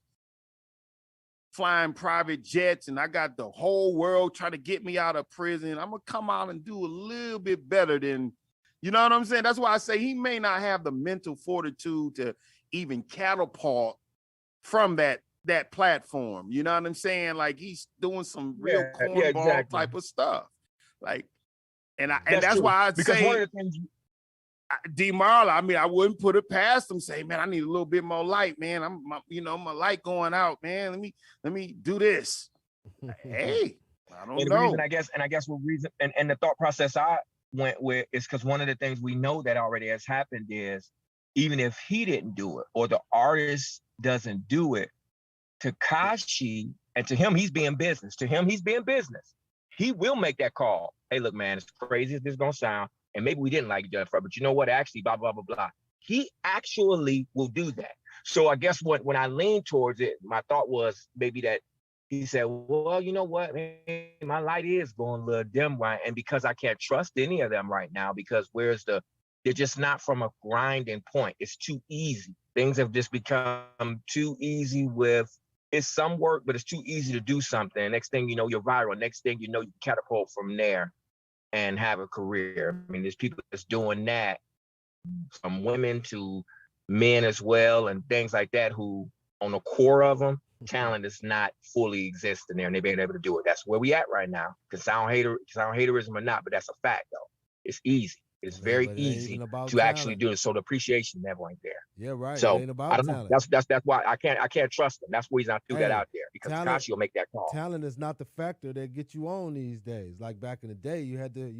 flying private jets, and I got the whole world trying to get me out of prison, I'm gonna come out and do a little bit better than. You know what I'm saying? That's why I say he may not have the mental fortitude to even catapult from that platform. You know what I'm saying? Like, he's doing some real cornball type of stuff. Like, and that's why I say, D-Marla, I mean, I wouldn't put it past them. Say, man, I need a little bit more light, man. My light going out, man. Let me do this. Hey, I don't And the know. reason, I guess what reason, and the thought process I went with is because one of the things we know that already has happened is, even if he didn't do it or the artist doesn't do it, Tekashi, and to him, he's being business. To him, he's being business. He will make that call. Hey, look, man, as crazy as this is gonna sound, and maybe we didn't like each other, but you know what? Actually, blah, blah, blah, blah. He actually will do that. So I guess when I leaned towards it, my thought was maybe that he said, well, you know what, man, my light is going a little dim, right? And because I can't trust any of them right now, because they're just not from a grinding point. It's too easy. Things have just become too easy it's some work, but it's too easy to do something. Next thing you know, you're viral. Next thing you know, you catapult from there and have a career. I mean, there's people that's doing that, from women to men as well, and things like that, who on the core of them, talent is not fully existing there, and they've been able to do it. That's where we at right now. Can sound haterism or not, but that's a fact though. It's easy. It's very easy to actually do it. So the appreciation never ain't there. Yeah, right. So it ain't about I don't talent. know. That's why I can't trust them. That's the reason I threw that out there, because Tekashi will make that call. Talent is not the factor that gets you on these days. Like back in the day, you had to,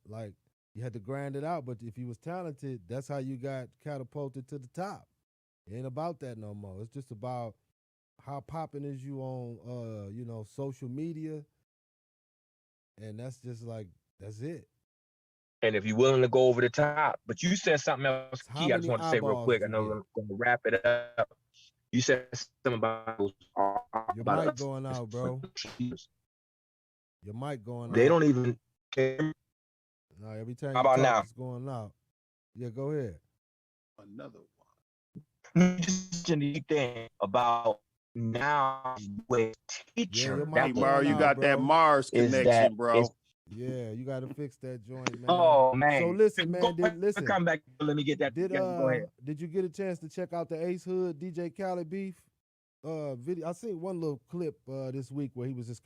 like you had to grind it out. But if you was talented, that's how you got catapulted to the top. It ain't about that no more. It's just about how popping is you on social media. And that's just like, that's it. And if you're willing to go over the top, but you said something else key. I just want to say real quick. I know I'm going to wrap it up. You said something about your mic going out, bro. Your mic going out. They don't even care. No, every time How about now? It's going out. Yeah, go ahead. Another one. Just anything about now with teacher. Hey, Mar, you got that Mars connection, bro. Yeah, you got to fix that joint, man. Oh, man. So listen, man. Listen. Come back. Let me get that. Go ahead. Did you get a chance to check out the Ace Hood DJ Khaled beef video? I seen one little clip this week where he was just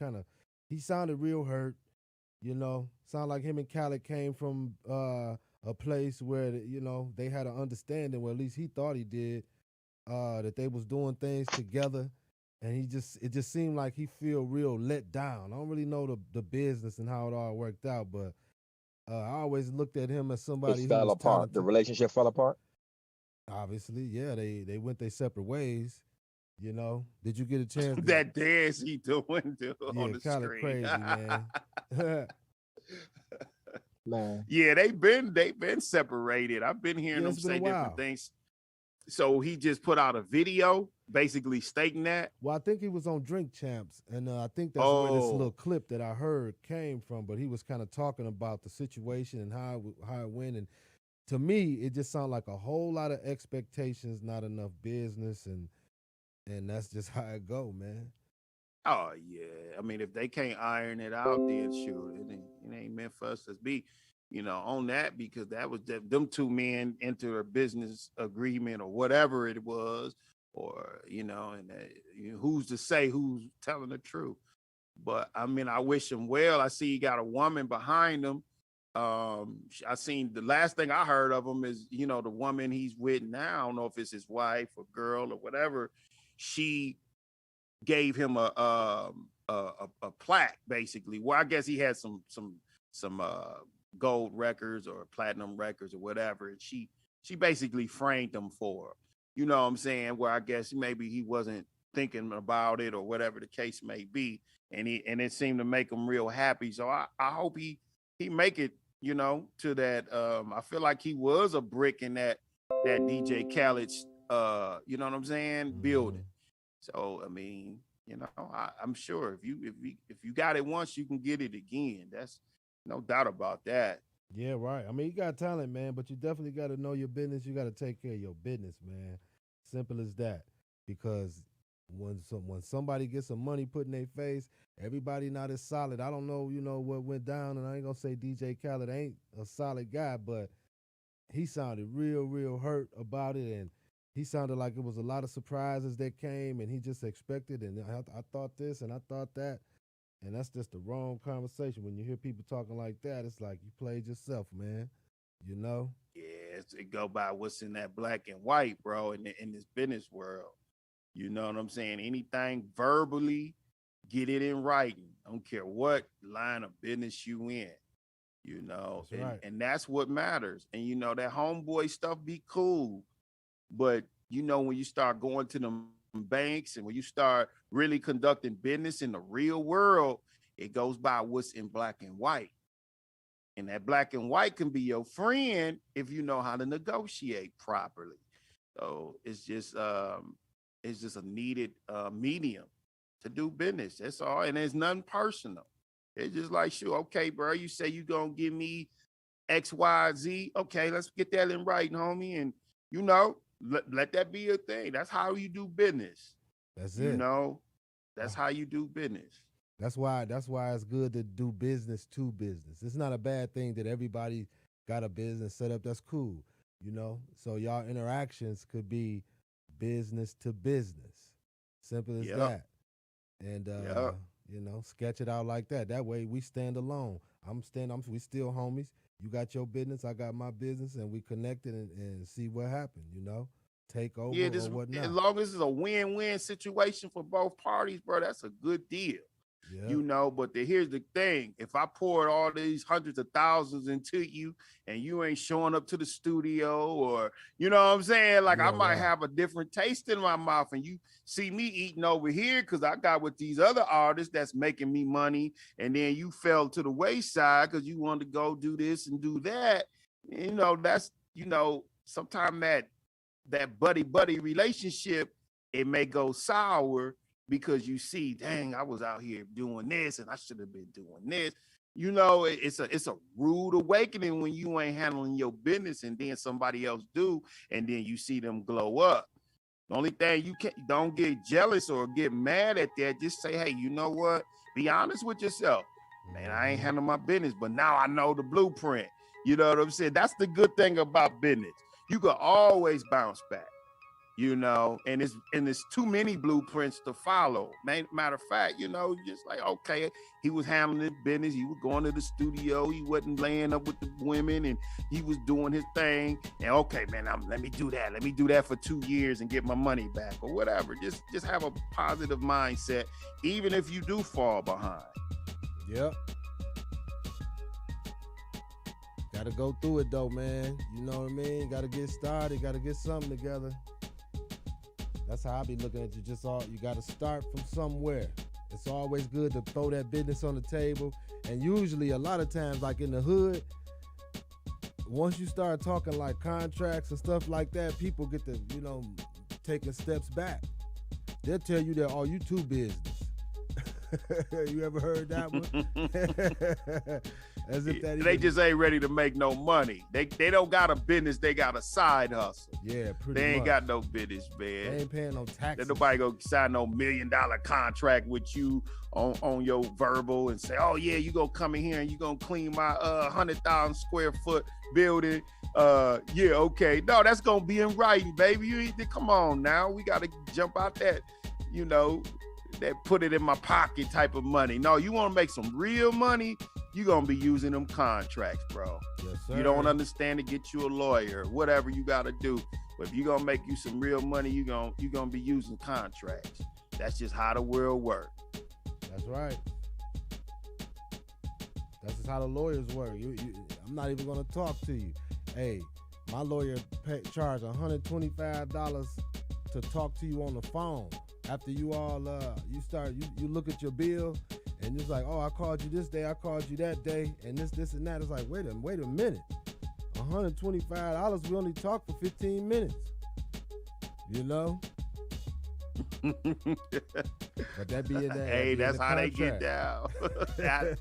he sounded real hurt. Sound like him and Khaled came from a place where they had an understanding, well, at least he thought he did, that they was doing things together. And it just seemed like he feel real let down. I don't really know the business and how it all worked out, but I always looked at him as somebody who fell apart. Talented. The relationship fell apart? Obviously, yeah. They went their separate ways. Did you get a chance? That dance he doing on the kind screen. Of crazy, man. Man. Yeah, they've been separated. I've been hearing them say different things. So he just put out a video basically stating that. Well, I think he was on Drink Champs, and I think that's where this little clip that I heard came from. But he was kind of talking about the situation and how it went. And to me, it just sounded like a whole lot of expectations, not enough business, and that's just how it go, man. Oh yeah, I mean, if they can't iron it out, then sure, it ain't meant for us to be, on that, because that was them two men enter a business agreement or whatever it was, or and who's to say who's telling the truth? But I mean, I wish him well. I see he got a woman behind him. I seen the last thing I heard of him is the woman he's with now. I don't know if it's his wife or girl or whatever. She gave him a plaque, basically. Well, I guess he had some gold records or platinum records or whatever, and she basically framed them for him. You know what I'm saying? Where I guess maybe he wasn't thinking about it or whatever the case may be, and it seemed to make him real happy. So I hope he make it, to that. I feel like he was a brick in that DJ Khaled's, you know what I'm saying, building. So I mean, I'm sure if you got it once, you can get it again. That's no doubt about that. Yeah, right. I mean, you got talent, man, but you definitely got to know your business. You got to take care of your business, man. Simple as that. Because when somebody gets some money put in their face, everybody not as solid. I don't know, what went down, and I ain't gonna say DJ Khaled ain't a solid guy, but he sounded real, real hurt about it, and he sounded like it was a lot of surprises that came, and he just expected, and I thought this, and I thought that. And that's just the wrong conversation. When you hear people talking like that, it's like you played yourself, man. you know? Yeah, it go by what's in that black and white, bro, in this business world. You know what I'm saying? Anything verbally, get it in writing. I don't care what line of business you in. You know, That's right. and that's what matters. And you know, that homeboy stuff be cool, but you know, when you start going to them banks and when you start really conducting business in the real world, it goes by what's in black and white. And that black and white can be your friend if you know how to negotiate properly. So it's just a needed medium to do business. That's all. And it's nothing personal. It's just like, sure, okay, bro, you say you gonna give me X, Y, Z. Okay, let's get that in writing, homie. And you know, let that be a thing. That's how you do business. That's it. You know, that's how you do business. That's why it's good to do business to business. It's not a bad thing that everybody got a business set up. That's cool, you know? So y'all interactions could be business to business. Simple as that. And you know, sketch it out like that. That way we stand alone. We still homies. You got your business, I got my business, and we connected and see what happened, you know? Take over or whatnot. As long as it's a win-win situation for both parties, bro, that's a good deal. Yeah. You know, but here's the thing. If I poured all these hundreds of thousands into you and you ain't showing up to the studio or, you know what I'm saying? Like I might have a different taste in my mouth and you see me eating over here because I got with these other artists that's making me money. And then you fell to the wayside because you wanted to go do this and do that. You know, that's, you know, sometimes that buddy relationship, it may go sour because you see, dang, I was out here doing this and I should have been doing this. You know, it's a rude awakening when you ain't handling your business and then somebody else do, and then you see them glow up. The only thing don't get jealous or get mad at that. Just say, hey, you know what? Be honest with yourself. Man, I ain't handling my business, but now I know the blueprint. You know what I'm saying? That's the good thing about business. You can always bounce back. You know, and it's too many blueprints to follow. Matter of fact, you know, just like, okay, he was handling his business. He was going to the studio. He wasn't laying up with the women and he was doing his thing. And okay, man, let me do that. Let me do that for 2 years and get my money back or whatever. Just have a positive mindset, even if you do fall behind. Yep. Got to go through it though, man. You know what I mean? Got to get started. Got to get something together. That's how I be looking at you. You got to start from somewhere. It's always good to throw that business on the table. And usually, a lot of times, like in the hood, once you start talking like contracts and stuff like that, people get to, you know, taking steps back. They'll tell you that, oh, you too business. You ever heard that one? As if they just ain't ready to make no money. They don't got a business. They got a side hustle. Yeah, pretty much. They ain't got no business, man. They ain't paying no taxes. Nobody go sign no $1 million contract with you on your verbal and say, oh yeah, you gonna come in here and you gonna clean my 100,000 square foot building. Yeah, okay. No, that's gonna be in writing, baby. You need to come on now. We gotta jump out that, you know, that put it in my pocket type of money. No, you want to make some real money, you're going to be using them contracts, bro. Yes, sir. You don't understand it, get you a lawyer, whatever you got to do. But if you're going to make you some real money, you're going to be using contracts. That's just how the world works. That's right. That's just how the lawyers work. I'm not even going to talk to you. Hey, my lawyer charged $125 to talk to you on the phone. After you all, you look at your bill and it's like, oh, I called you this day, I called you that day, and this and that. It's like, wait a minute. $125, we only talk for 15 minutes. You know? But that be in that. Hey, that's how they get down.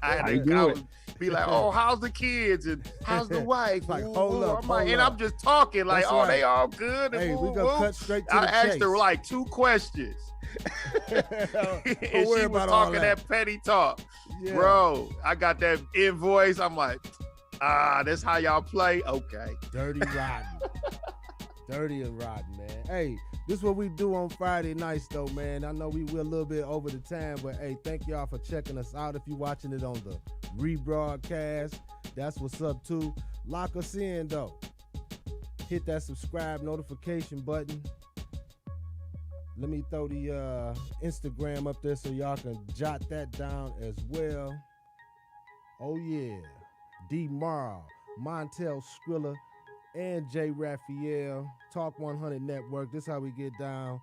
I had to go be like, oh, how's the kids and how's the wife? Like, hold up. I'm just talking like, That's oh, right. They all good. Hey, we gonna cut straight to the chase. I asked her like 2 questions. And she was talking that petty talk. Yeah. Bro, I got that invoice. I'm like, that's how y'all play? Okay. Dirty rotten. Dirty and rotten, man. Hey, this is what we do on Friday nights, though, man. I know we're a little bit over the time, but hey, thank y'all for checking us out. If you're watching it on the rebroadcast, that's what's up, too. Lock us in though. Hit that subscribe notification button. Let me throw the Instagram up there so y'all can jot that down as well. Oh yeah, D Marl, TEL-SCRILLA, and J Raphael, Talk 100 Network. This how we get down.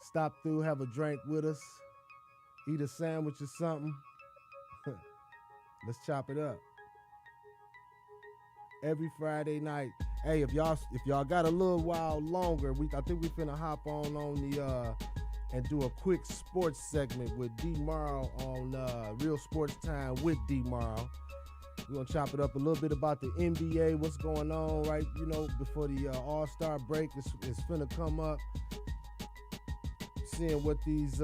Stop through, have a drink with us, eat a sandwich or something. Let's chop it up. Every Friday night. Hey, if y'all got a little while longer, I think we finna hop on the and do a quick sports segment with D Marl on Real Sports Time with D Marl. We're gonna chop it up a little bit about the NBA, what's going on, right? You know, before the All-Star break is finna come up. Seeing what these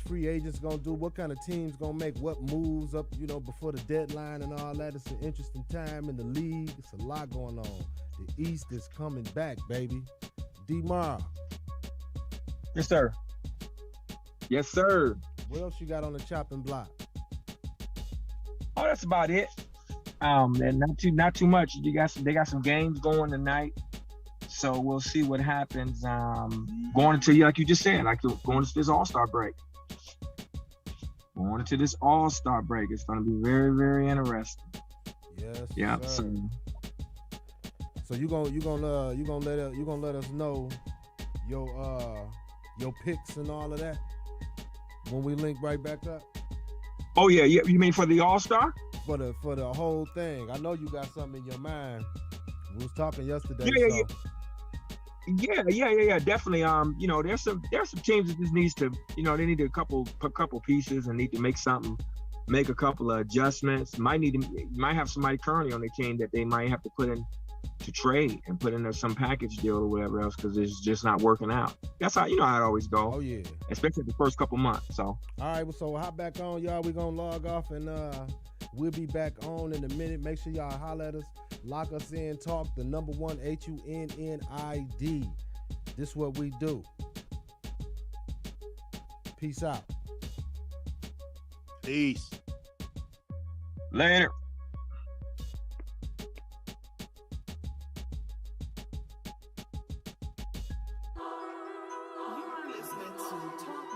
free agents gonna do, what kind of teams gonna make what moves up, you know, before the deadline and all that. It's an interesting time in the league. It's a lot going on. The East is coming back, baby. D Marl. Yes, sir. Yes, sir. What else you got on the chopping block? Oh, that's about it. And not too much. They got some games going tonight, so we'll see what happens. Going into, like you just said, like going into this All-Star break. Going into this All-Star break, it's going to be very, very interesting. Yes. Yeah. Sir. So you gonna let us know your picks and all of that when we link right back up. Oh yeah. You mean for the All-Star? For the whole thing. I know you got something in your mind. We was talking yesterday. Yeah, definitely. You know, there's some teams that just needs to, you know, they need a couple pieces and need to make a couple of adjustments. Might have somebody currently on the team that they might have to put in to trade and put in some package deal or whatever else because it's just not working out. That's how, you know how it always goes. Oh yeah. Especially the first couple months. So. All right, well, so hop back on, y'all. We're gonna log off and we'll be back on in a minute. Make sure y'all holler at us. Lock us in, talk the number 1 HUNNID. This what we do. Peace out. Peace. Later. You are listening to Talk